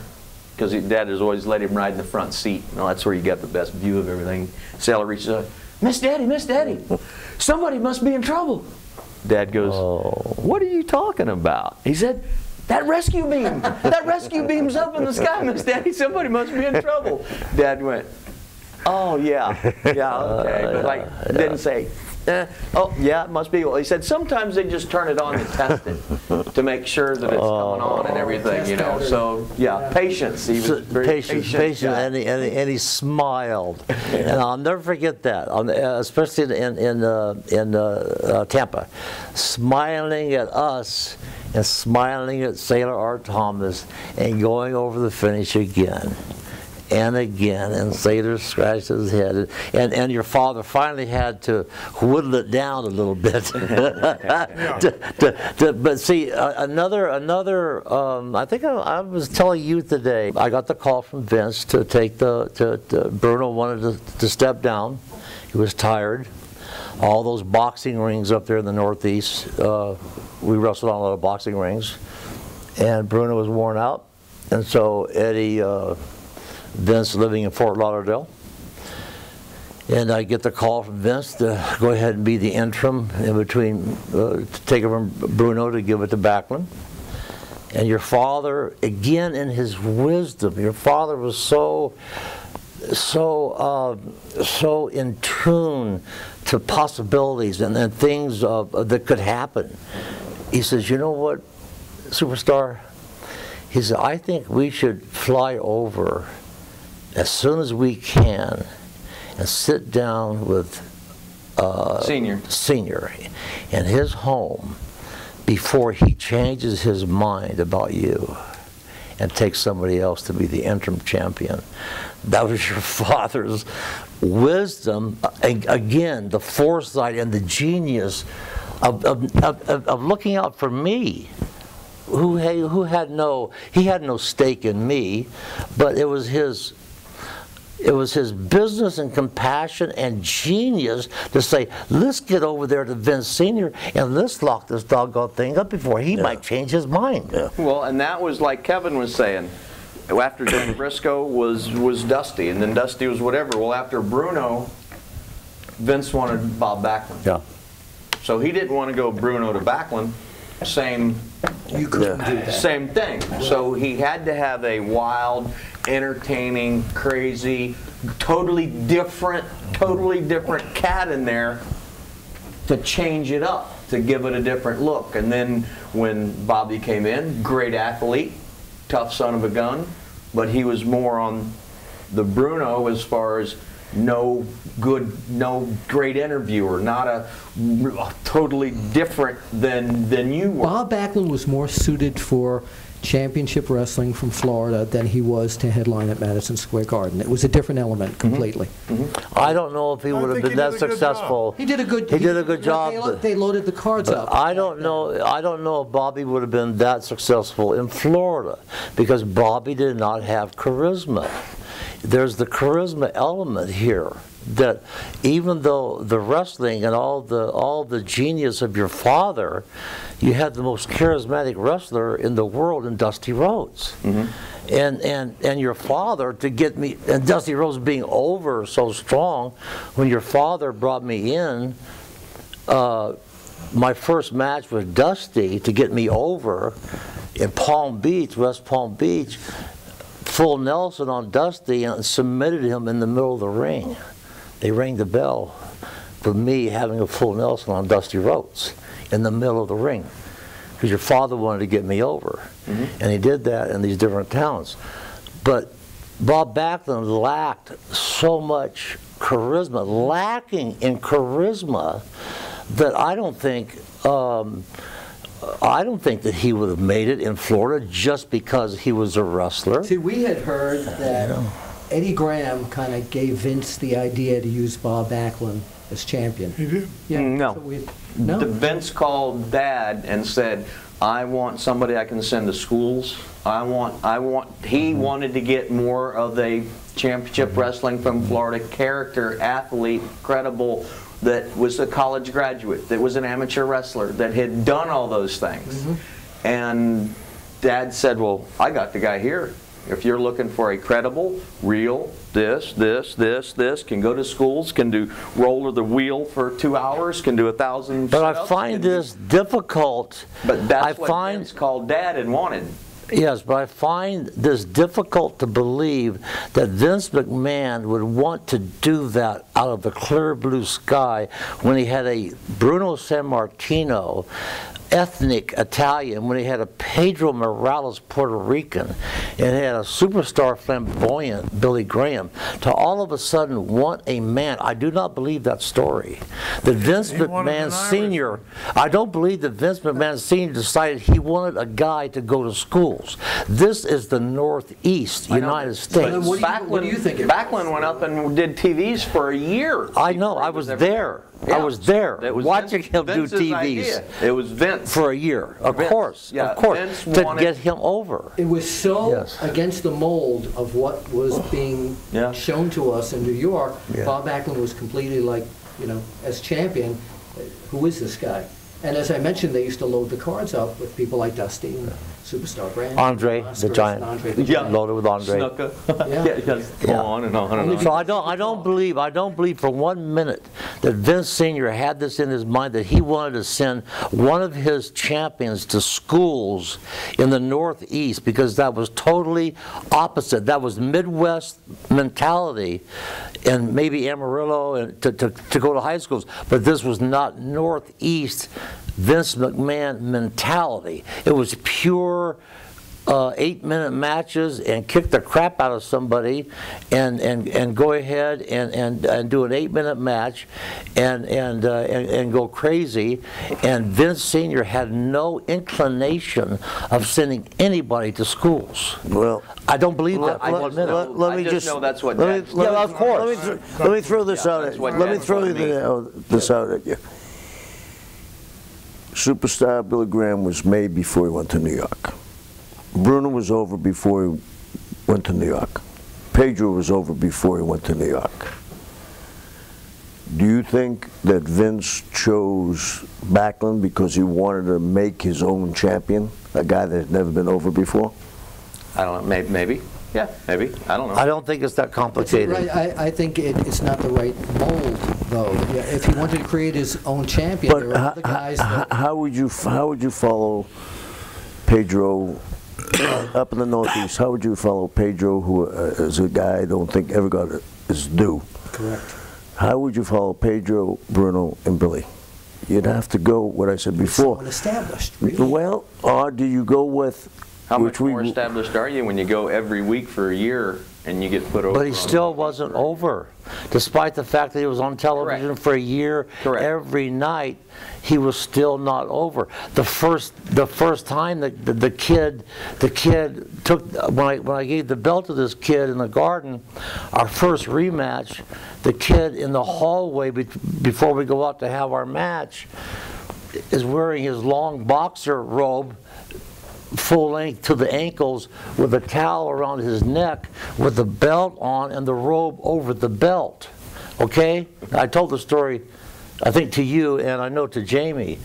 Because Dad has always let him ride in the front seat. You know, that's where you got the best view of everything. Sailor reaches over. Miss Daddy, somebody must be in trouble. Dad goes, what are you talking about? He said, that rescue beam. That rescue beam's up in the sky, Miss Daddy. Somebody must be in trouble. Dad went, oh, yeah, okay. But like, didn't say, oh, yeah, it must be. Well, he said sometimes they just turn it on and test it to make sure that it's coming on and everything, you know. So, yeah, patience. He was very patient. And he smiled. And I'll never forget that, especially in Tampa. Smiling at us and smiling at Sailor Art Thomas and going over the finish again. And again, and Slater scratched his head, and your father finally had to whittle it down a little bit. But see, I think I was telling you today, I got the call from Vince to take Bruno wanted to step down. He was tired. All those boxing rings up there in the Northeast, we wrestled on a lot of boxing rings, and Bruno was worn out, and so Eddie, Vince living in Fort Lauderdale, and I get the call from Vince to go ahead and be the interim in between, to take it from Bruno to give it to Backlund. And your father, again in his wisdom, your father was so in tune to possibilities and things that could happen. He says, you know what, superstar? He said, I think we should fly over as soon as we can and sit down with Senior in his home before he changes his mind about you and takes somebody else to be the interim champion. That was your father's wisdom, and again, the foresight and the genius of looking out for me. Who had no stake in me, but it was his business and compassion and genius to say, let's get over there to Vince Sr. and let's lock this doggone thing up before he might change his mind. Yeah. Well, and that was like Kevin was saying, after Jack Brisco was Dusty, and then Dusty was whatever. Well, after Bruno, Vince wanted Bob Backlund. Yeah. So he didn't want to go Bruno to Backlund. Same thing. So he had to have a wild, entertaining, crazy, totally different cat in there to change it up, to give it a different look. And then when Bobby came in, great athlete, tough son of a gun, but he was more on the Bruno as far as no great interviewer, not a totally different than you were. Bob Backlund was more suited for championship wrestling from Florida than he was to headline at Madison Square Garden. It was a different element completely. Mm-hmm. I don't know if he would have been that successful. He did a good job. They loaded the cards up. I don't know if Bobby would have been that successful in Florida because Bobby did not have charisma. There's the charisma element here that even though the wrestling and all the genius of your father, you had the most charismatic wrestler in the world in Dusty Rhodes. Mm-hmm. And your father, to get me, and Dusty Rhodes being over so strong, when your father brought me in, my first match with Dusty to get me over in Palm Beach, West Palm Beach, full Nelson on Dusty and submitted him in the middle of the ring. They rang the bell for me having a full Nelson on Dusty Rhodes in the middle of the ring because your father wanted to get me over. Mm-hmm. And he did that in these different towns. But Bob Backlund lacked so much charisma, lacking in charisma, that I don't think that he would have made it in Florida just because he was a wrestler. See, we had heard that Eddie Graham kind of gave Vince the idea to use Bob Backlund as champion. He did? Yeah. No. Vince called Dad and said, I want somebody I can send to schools. He wanted to get more of the championship wrestling from Florida character, athlete, credible, that was a college graduate, that was an amateur wrestler, that had done all those things. Mm-hmm. And Dad said, well, I got the guy here. If you're looking for a credible, real, this, can go to schools, can do roller the wheel for 2 hours, can do 1,000 But I find this difficult. But that's what Vince called Dad and wanted. Yes, but I find this difficult to believe that Vince McMahon would want to do that out of the clear blue sky when he had a Bruno Sammartino, ethnic Italian, when he had a Pedro Morales, Puerto Rican, and had a superstar flamboyant Billy Graham, to all of a sudden want a man. I do not believe that story. That Vince McMahon Sr., I don't believe that Vince McMahon Sr. decided he wanted a guy to go to schools. This is the Northeast United States. What do you think? Backlund went up and did TVs for a year. I know, I was there. Yeah. I was there watching him do TVs. Idea. It was Vince. For a year, of course, to get him over. It was so against the mold of what was being shown to us in New York. Bob Backlund was completely like, you know, as champion, who is this guy? And as I mentioned, they used to load the cards up with people like Dusty and Superstar Brand. Andre, the Giant. Loaded with Andre. On and on and on. So I don't believe for 1 minute that Vince Sr. had this in his mind, that he wanted to send one of his champions to schools in the Northeast, because that was totally opposite. That was Midwest mentality, and maybe Amarillo, and to go to high schools. But this was not Northeast Vince McMahon mentality. It was pure 8-minute matches and kick the crap out of somebody and go ahead and do an 8-minute match and go crazy. And Vince Sr. had no inclination of sending anybody to schools. Well, I don't believe that. Let me just know that's what. Of course. Let me throw this out. Let me throw this out at you. Superstar Billy Graham was made before he went to New York. Bruno was over before he went to New York. Pedro was over before he went to New York. Do you think that Vince chose Backlund because he wanted to make his own champion, a guy that had never been over before? I don't know, maybe. Yeah, maybe. I don't know. I don't think it's that complicated. Right. I think it's not the right mold, though. Yeah, if he wanted to create his own champion, but there are other guys how would you follow Pedro up in the Northeast? How would you follow Pedro, who is a guy I don't think ever got his due? Correct. How would you follow Pedro, Bruno, and Billy? You'd have to go, what I said before. Someone established, really. Well, or do you go with... How much more established are you when you go every week for a year and you get put over? But he still wasn't over. Despite the fact that he was on television for a year, every night, he was still not over. The first time that the kid took, when I gave the belt to this kid in the garden, our first rematch, the kid in the hallway before we go out to have our match is wearing his long boxer robe, full length to the ankles, with a towel around his neck, with the belt on and the robe over the belt. Okay? I told the story, I think, to you, and I know to Jamie.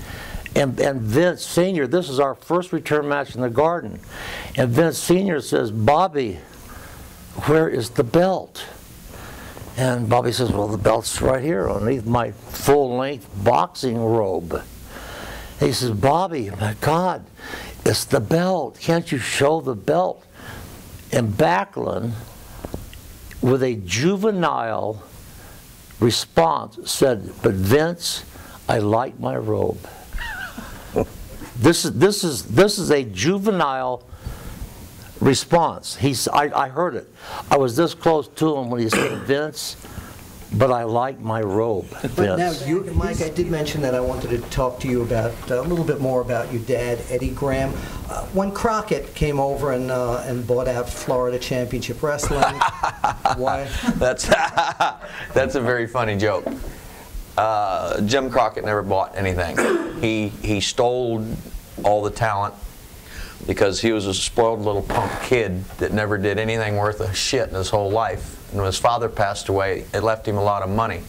And Vince Sr., this is our first return match in the garden. And Vince Sr. says, "Bobby, where is the belt?" And Bobby says, "Well, the belt's right here underneath my full-length boxing robe." And he says, "Bobby, my God, it's the belt. Can't you show the belt?" And Backlund, with a juvenile response, said, "But Vince, I like my robe." This is a juvenile response. I heard it. I was this close to him when he said, "Vince, but I like my robe." But now, Mike, I did mention that I wanted to talk to you about a little bit more about your dad, Eddie Graham. When Crockett came over and bought out Florida Championship Wrestling, why? That's a very funny joke. Jim Crockett never bought anything. He stole all the talent because he was a spoiled little punk kid that never did anything worth a shit in his whole life. And when his father passed away, it left him a lot of money.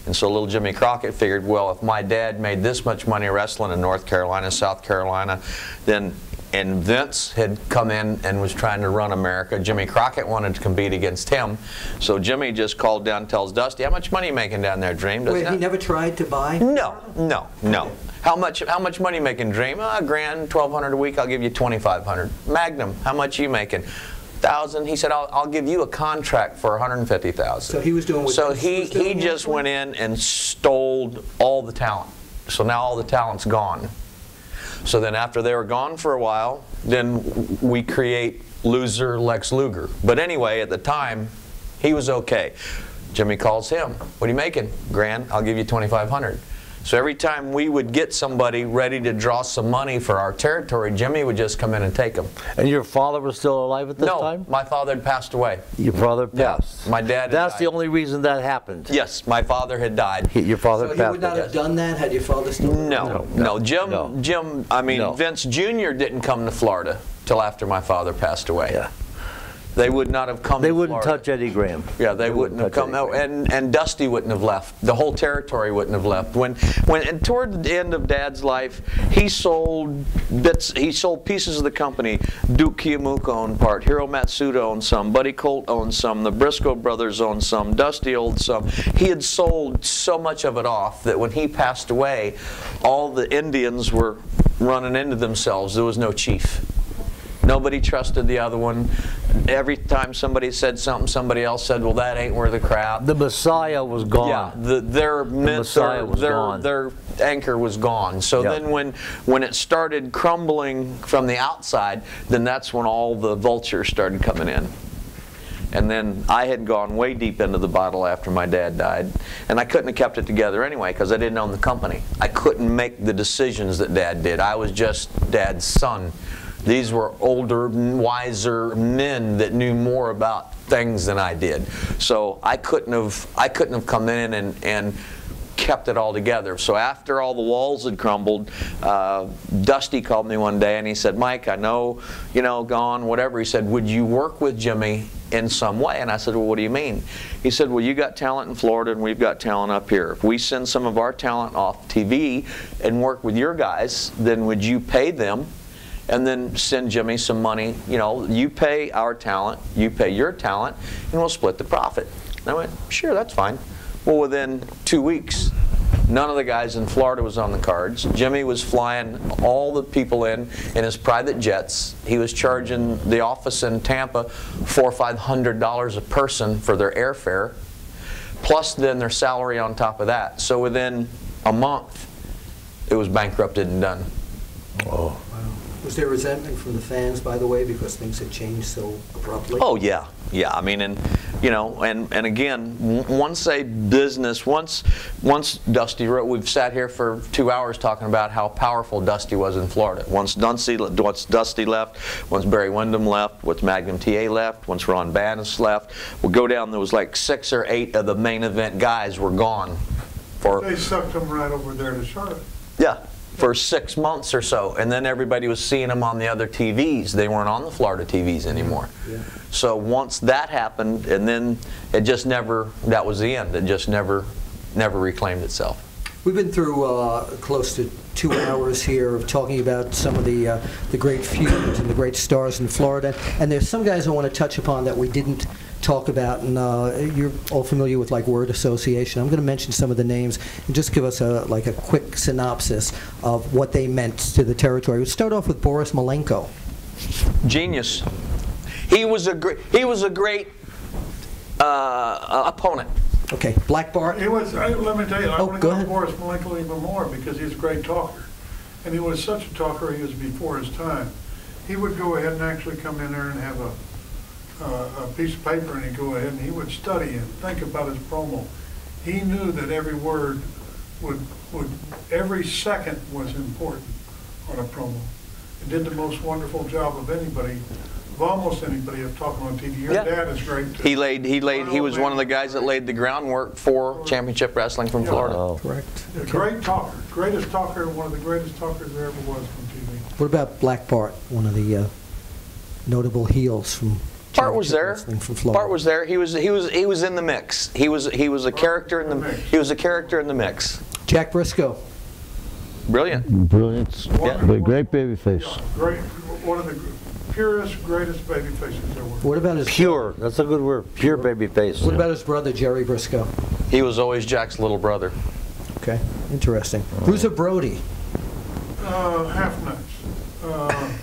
And so little Jimmy Crockett figured, well, if my dad made this much money wrestling in North Carolina, South Carolina, then and Vince had come in and was trying to run America. Jimmy Crockett wanted to compete against him, so Jimmy just called down and tells Dusty, how much money are you making down there, Dream? Wait, he never tried to buy? No. How much money you making, Dream? $1,000, $1,200 a week, I'll give you $2,500. Magnum, how much are you making? $1,000. He said, I'll give you a contract for $150,000. So he was doing what So he just went in and stole all the talent. So now all the talent's gone. So then after they were gone for a while, then we create loser Lex Luger. But anyway, at the time, he was okay. Jimmy calls him. What are you making? $1,000. I'll give you $2,500. So every time we would get somebody ready to draw some money for our territory, Jimmy would just come in and take them. And your father was still alive at this time? No, my father had passed away. Your father passed? Yeah, my dad had That's died. the only reason that happened? Yes, my father had died. Your father So passed? he would not have done that had your father still lived? No. Jim, I mean, Vince Jr. didn't come to Florida till after my father passed away. Yeah. They would not have come They to wouldn't Florida. touch Eddie Graham. Yeah, they wouldn't have come. No, and Dusty wouldn't have left. The whole territory wouldn't have left. And toward the end of Dad's life, he sold bits. He sold pieces of the company. Duke Kiyomuka owned part. Hiro Matsuda owned some. Buddy Colt owned some. The Brisco Brothers owned some. Dusty owned some. He had sold so much of it off that when he passed away, all the Indians were running into themselves. There was no chief. Nobody trusted the other one. Every time somebody said something, somebody else said, well, that ain't worth the crap. The Messiah was gone. Yeah, their anchor was gone. So then when it started crumbling from the outside, then that's when all the vultures started coming in. And then I had gone way deep into the bottle after my dad died. And I couldn't have kept it together anyway because I didn't own the company. I couldn't make the decisions that Dad did. I was just Dad's son. These were older, wiser men that knew more about things than I did. So I couldn't have come in and kept it all together. So after all the walls had crumbled, Dusty called me one day and he said, Mike, I know, gone, whatever. He said, would you work with Jimmy in some way? And I said, well, what do you mean? He said, well, you got talent in Florida and we've got talent up here. If we send some of our talent off TV and work with your guys, then would you pay them? And then send Jimmy some money. You pay our talent, you pay your talent, and we'll split the profit. And I went, sure, that's fine. Well, within 2 weeks, none of the guys in Florida was on the cards. Jimmy was flying all the people in his private jets. He was charging the office in Tampa $400 or $500 a person for their airfare, plus then their salary on top of that. So within a month, it was bankrupted and done. Oh. Was there resentment from the fans, by the way, because things had changed so abruptly? Oh yeah. I mean, and again, once Dusty wrote, we've sat here for 2 hours talking about how powerful Dusty was in Florida. Once Dusty left, once Barry Windham left, once Magnum TA left, once Ron Bannis left, we'll go down. There was like 6 or 8 of the main event guys were gone. They sucked them right over there to Charlotte. Yeah. For 6 months or so, and then everybody was seeing them on the other TVs. They weren't on the Florida TVs anymore. Yeah. So once that happened, and then it just never, that was the end. It just never reclaimed itself. We've been through close to 2 hours here of talking about some of the great feuds and the great stars in Florida, and there's some guys I want to touch upon that we didn't talk about, and you're all familiar with like word association. I'm going to mention some of the names and just give us a quick synopsis of what they meant to the territory. We'll start off with Boris Malenko. Genius. He was a great opponent. Okay, Black Bart. Let me tell you, I want to go go ahead. Boris Malenko even more because he's a great talker. And he was such a talker, he was before his time. He would go ahead and actually come in there and have a piece of paper, and he'd go ahead and he would study and think about his promo. He knew that every word every second was important on a promo. He did the most wonderful job of almost anybody of talking on TV. Your dad is great too. He was one of the guys that laid the groundwork for championship wrestling from Florida. Oh. Correct. A great talker, greatest talker, one of the greatest talkers there ever was from TV. What about Black Bart, one of the notable heels from Bart was there. From Florida? Bart was there. He was in the mix. He was a character in the mix. Jack Brisco. Brilliant. Brilliant. Yeah. Great baby face. Great. one of the purest, greatest baby faces there were. What about his Pure. That's a good word. Pure baby face. What about his brother, Jerry Brisco? He was always Jack's little brother. Okay, interesting. Bruiser Brody. Half nuts.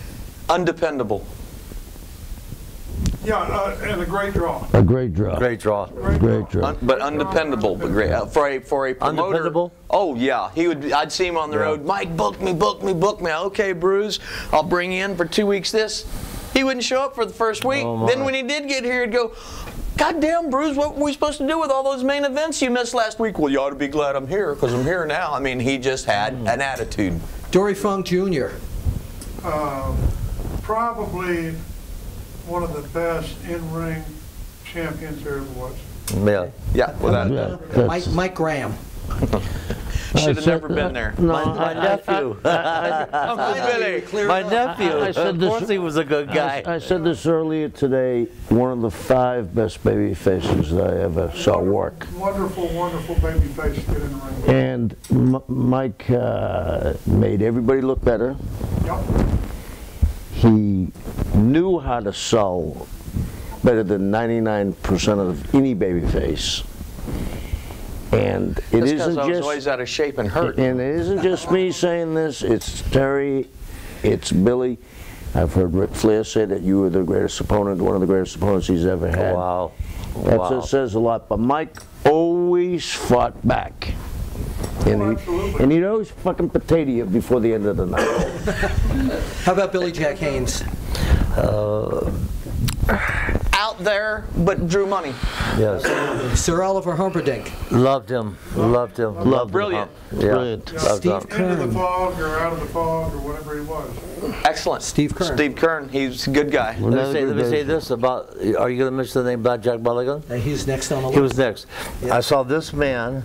Undependable. Yeah, and a great draw. A great draw. Great draw. Great draw. But undependable, but great. For a promoter. Undependable? Oh yeah, I'd see him on the road. Mike, book me. Okay, Bruce, I'll bring you in for 2 weeks. He wouldn't show up for the first week. Then when he did get here, he'd go, God damn, Bruce, what were we supposed to do with all those main events you missed last week? Well, you ought to be glad I'm here, because I'm here now. I mean, he just had an attitude. Dory Funks Jr. Probably one of the best in-ring champions there ever was. Yeah. Without a doubt. Mike Graham. Should have never been there. No, My nephew. Uncle Billy. My nephew. I said this- Of course he was a good guy. I said this earlier today, one of the 5 best baby faces that I ever saw work. Wonderful, wonderful baby face to get in the ring. And Mike made everybody look better. Yep. He knew how to sell better than 99% of any baby face. And it That's isn't because I was just always out of shape and hurt. and it isn't just me saying this, it's Terry, it's Billy. I've heard Ric Flair say that you were the greatest opponent, one of the greatest opponents he's ever had. Wow. That says a lot. But Mike always fought back. And he'd always fucking potato you before the end of the night. How about Billy Jack Haynes? Out there, but drew money. Yes. Sir Oliver Humperdinck. Loved him. Loved him. Loved Brilliant. him. Brilliant. Yeah. Loved him. Into the fog or out of the fog or whatever he was. Excellent. Steve Kern. Steve Kern, he's a good guy. Let me say this about, are you going to mention the name Jack Mulligan? He's next on the list. He was next. I saw this man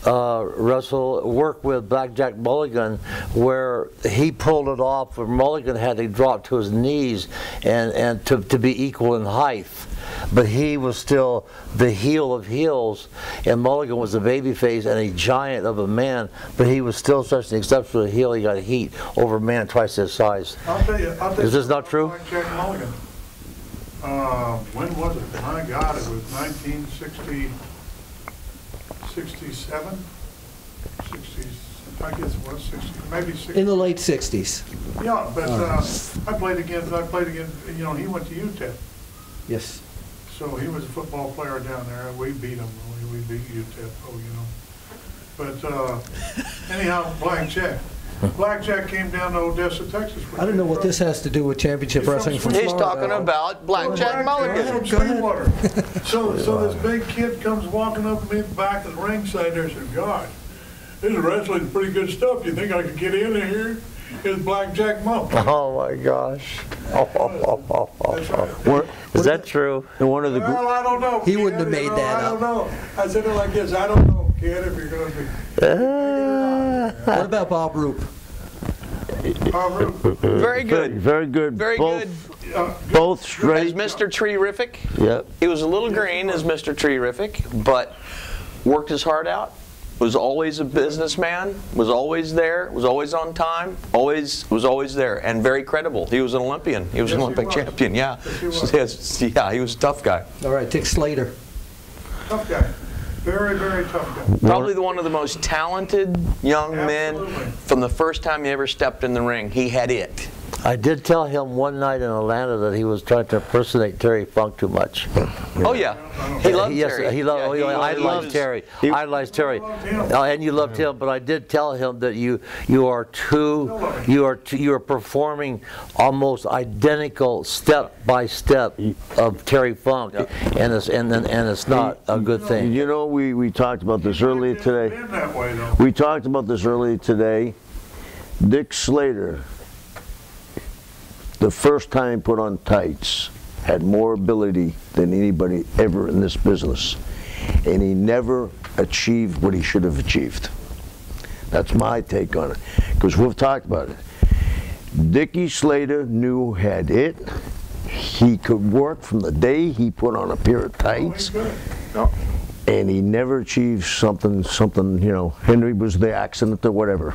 work with Jack Mulligan, where he pulled it off where Mulligan had to drop to his knees and to be equal in height. But he was still the heel of heels, and Mulligan was a baby face and a giant of a man, but he was still such an exceptional heel. He got heat over a man twice his size. I'll tell you. Is this not true? Like Jack Mulligan. When was it? My God, it was 1967? 60s, I guess it was 60, maybe 60. In the late 60s. Yeah, but I played against, you know, he went to UTEP. Yes. So he was a football player down there. We beat him. We beat UTEP, you know. But anyhow, Blackjack came down to Odessa, Texas. I don't know what this has to do with championship wrestling from He's Florida. talking about Jack Mulligan. From Sweetwater. So this big kid comes walking up to me at the back of the ringside there and says, God, this wrestling's pretty good stuff. You think I could get in here? It's Jack Mulligan. Oh my gosh. That's right. Is that true? One of the Well, I don't know. He wouldn't have kid, made you know, that I don't up. know. I said it like this. I don't know, kid, if you're going to be. What about Bob Roop? Very good. Very good. Very good. Both straight. As Mr. Terrific. Yep. He was a little green as Mr. Terrific, but worked his heart out. Was always a businessman. Was always there. Was always on time. Was always there, and very credible. He was an Olympian. He was an Olympic champion. Yeah. Yes, he was. Yeah. He was a tough guy. All right, Dick Slater. Tough guy. Very, very tough guy. Probably one of the most talented young men from the first time he ever stepped in the ring. He had it. I did tell him one night in Atlanta that he was trying to impersonate Terry Funk too much. Oh yeah, he loved Yes, Terry. he loved. Yeah, I idolized Terry. I idolized Terry, and you loved him. But I did tell him that you are performing almost identical step by step of Terry Funk, and it's not a good thing. You know, we talked about this earlier today. Been that way, though. We talked about this earlier today. Dick Slater, the first time he put on tights, had more ability than anybody ever in this business. And he never achieved what he should have achieved. That's my take on it. Because we've talked about it. Dickie Slater had it. He could work from the day he put on a pair of tights. And he never achieved something, you know, Henry was the accident or whatever.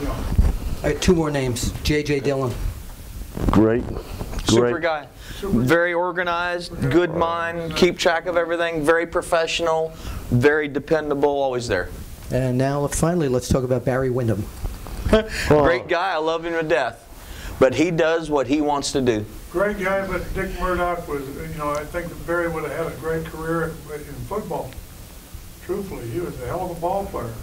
All right, 2 more names. J.J. Dillon. Great. Super guy. Very organized, good mind, keep track of everything, very professional, very dependable, always there. And now, finally, let's talk about Barry Windham. Great guy, I love him to death. But he does what he wants to do. Great guy, but Dick Murdoch was, I think that Barry would have had a great career in football. Truthfully, he was a hell of a ball player.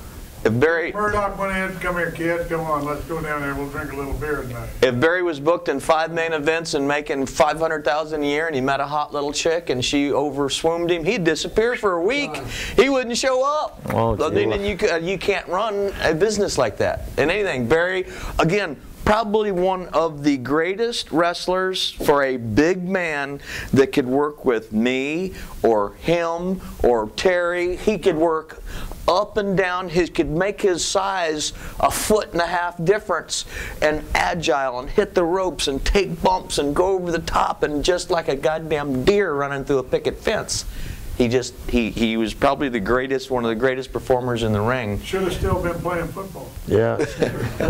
If Barry Murdoch went in, come here, kid, come on, let's go down there, we'll drink a little beer tonight. If Barry was booked in 5 main events and making $500,000 a year, and he met a hot little chick and she overswomed him, he'd disappear for a week. He wouldn't show up. Oh, you can't run a business like that. And anything, Barry, again, probably one of the greatest wrestlers for a big man that could work with me or him or Terry. He could work up and down. He could make his size 1.5 foot difference, and agile and hit the ropes and take bumps and go over the top, and just like a goddamn deer running through a picket fence. He was probably the greatest, one of the greatest performers in the ring. Should have still been playing football. Yeah.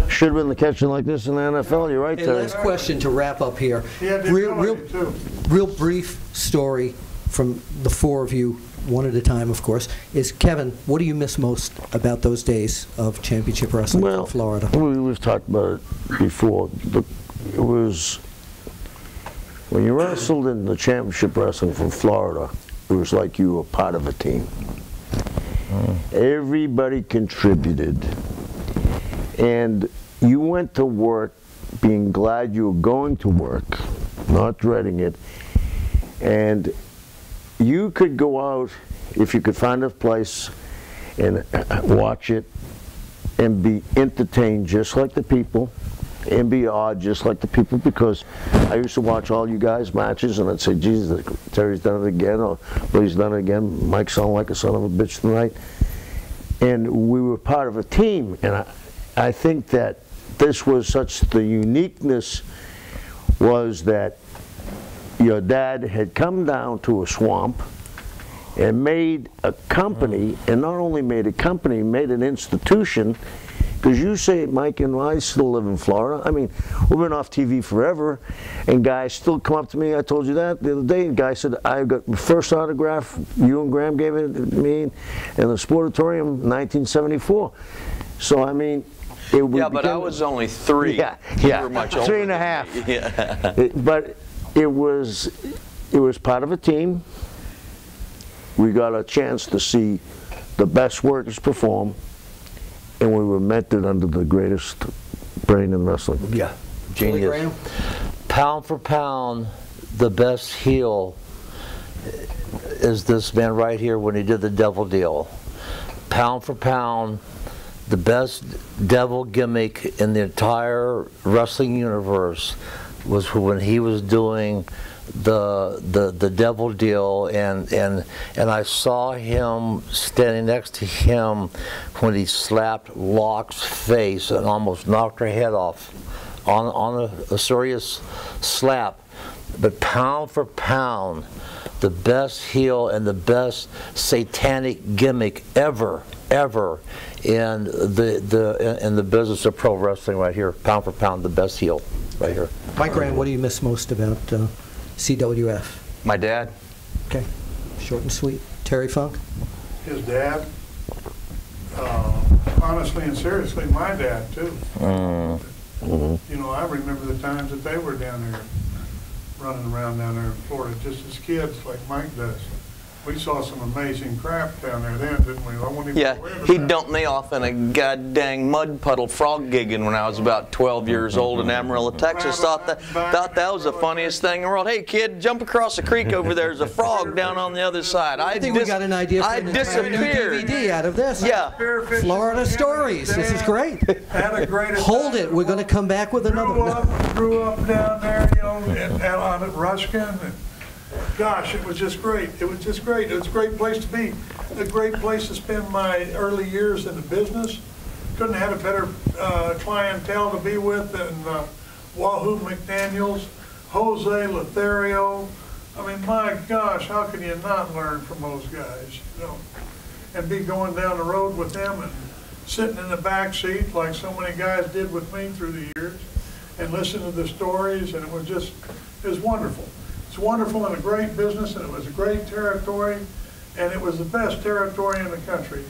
Should have been the catching like this in the NFL. You're right, Hey, Terry. last question to wrap up here. He had the ability, too. Real brief story from the four of you, one at a time, of course, is Kevin, what do you miss most about those days of championship wrestling in Florida? We've talked about it before. It was, when you wrestled in the championship wrestling from Florida, it was like you were part of a team. Everybody contributed. And you went to work being glad you were going to work, not dreading it. And you could go out, if you could find a place, and watch it and be entertained just like the people, and be awed just like the people, because I used to watch all you guys' matches and I'd say, Jesus, Terry's done it again, or Billy's done it again, Mike sounded like a son of a bitch tonight. And we were part of a team, and I think that this was such, the uniqueness was that your dad had come down to a swamp and made a company, and not only made a company, made an institution. Because you say, Mike, and I still live in Florida. I mean, we've been off TV forever, and guys still come up to me. I told you that the other day. The guy said, I got my first autograph, you and Graham gave it to me in the Sportatorium in 1974. So, I mean, it would yeah, but I was only 3. Yeah, You were much older 3.5. Yeah. But it was part of a team. We got a chance to see the best workers perform, and we were mentored under the greatest brain in wrestling. Yeah, genius. Pound for pound, the best heel is this man right here when he did the devil deal. Pound for pound, the best devil gimmick in the entire wrestling universe was when he was doing the devil deal, and I saw him standing next to him when he slapped Locke's face and almost knocked her head off on a serious slap. But pound for pound, the best heel and the best satanic gimmick ever in the business of pro wrestling right here. Pound for pound, the best heel right here. Mike Graham, what do you miss most about CWF? My dad. Okay, short and sweet. Terry Funk? His dad. Honestly and seriously, my dad, too. You know, I remember the times that they were down there, running around down there in Florida, just as kids, like Mike does. We saw some amazing crap down there then, didn't we? I won't even Yeah, believe it. he dumped me off in a goddamn mud puddle frog gigging when I was about 12 years old in Amarillo, Texas. Thought that was the funniest thing in the world. Hey kid, jump across the creek over there. There's a frog down on the other side. I think we got an idea for I an entire new disappeared. DVD out of this. Yeah. Florida Stories. This is great. Had a great Hold it. We're going to come back with another one. Grew up down there, you know, out at Ruskin. And gosh, it was just great. It was just great. It was a great place to be. A great place to spend my early years in the business. Couldn't have had a better clientele to be with than Wahoo McDaniels, Jose Lothario. I mean, my gosh, how can you not learn from those guys, you know? And be going down the road with them and sitting in the back seat like so many guys did with me through the years. and listen to the stories, and it was wonderful. It's wonderful and a great business, and it was a great territory, and it was the best territory in the country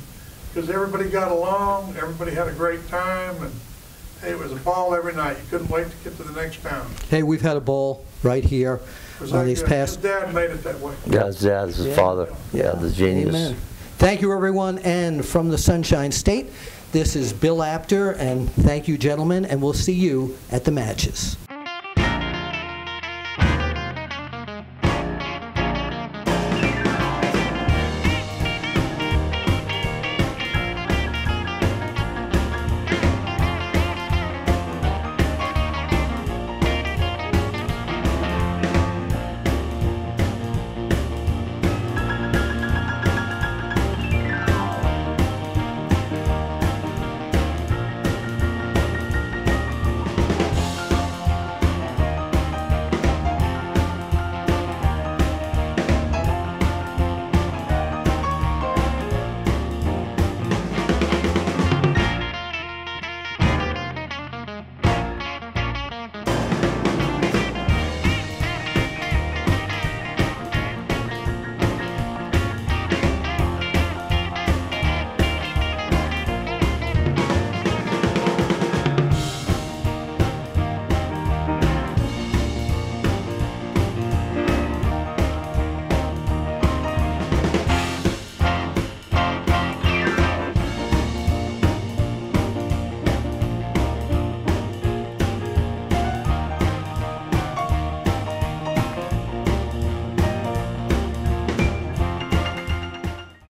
because everybody got along, everybody had a great time, and hey, it was a ball every night. You couldn't wait to get to the next town. Hey, we've had a ball right here on these past. His dad made it that way. Yeah, his dad, his father. Yeah, the genius. Amen. Thank you, everyone. And from the Sunshine State, this is Bill Apter, and thank you, gentlemen, and we'll see you at the matches.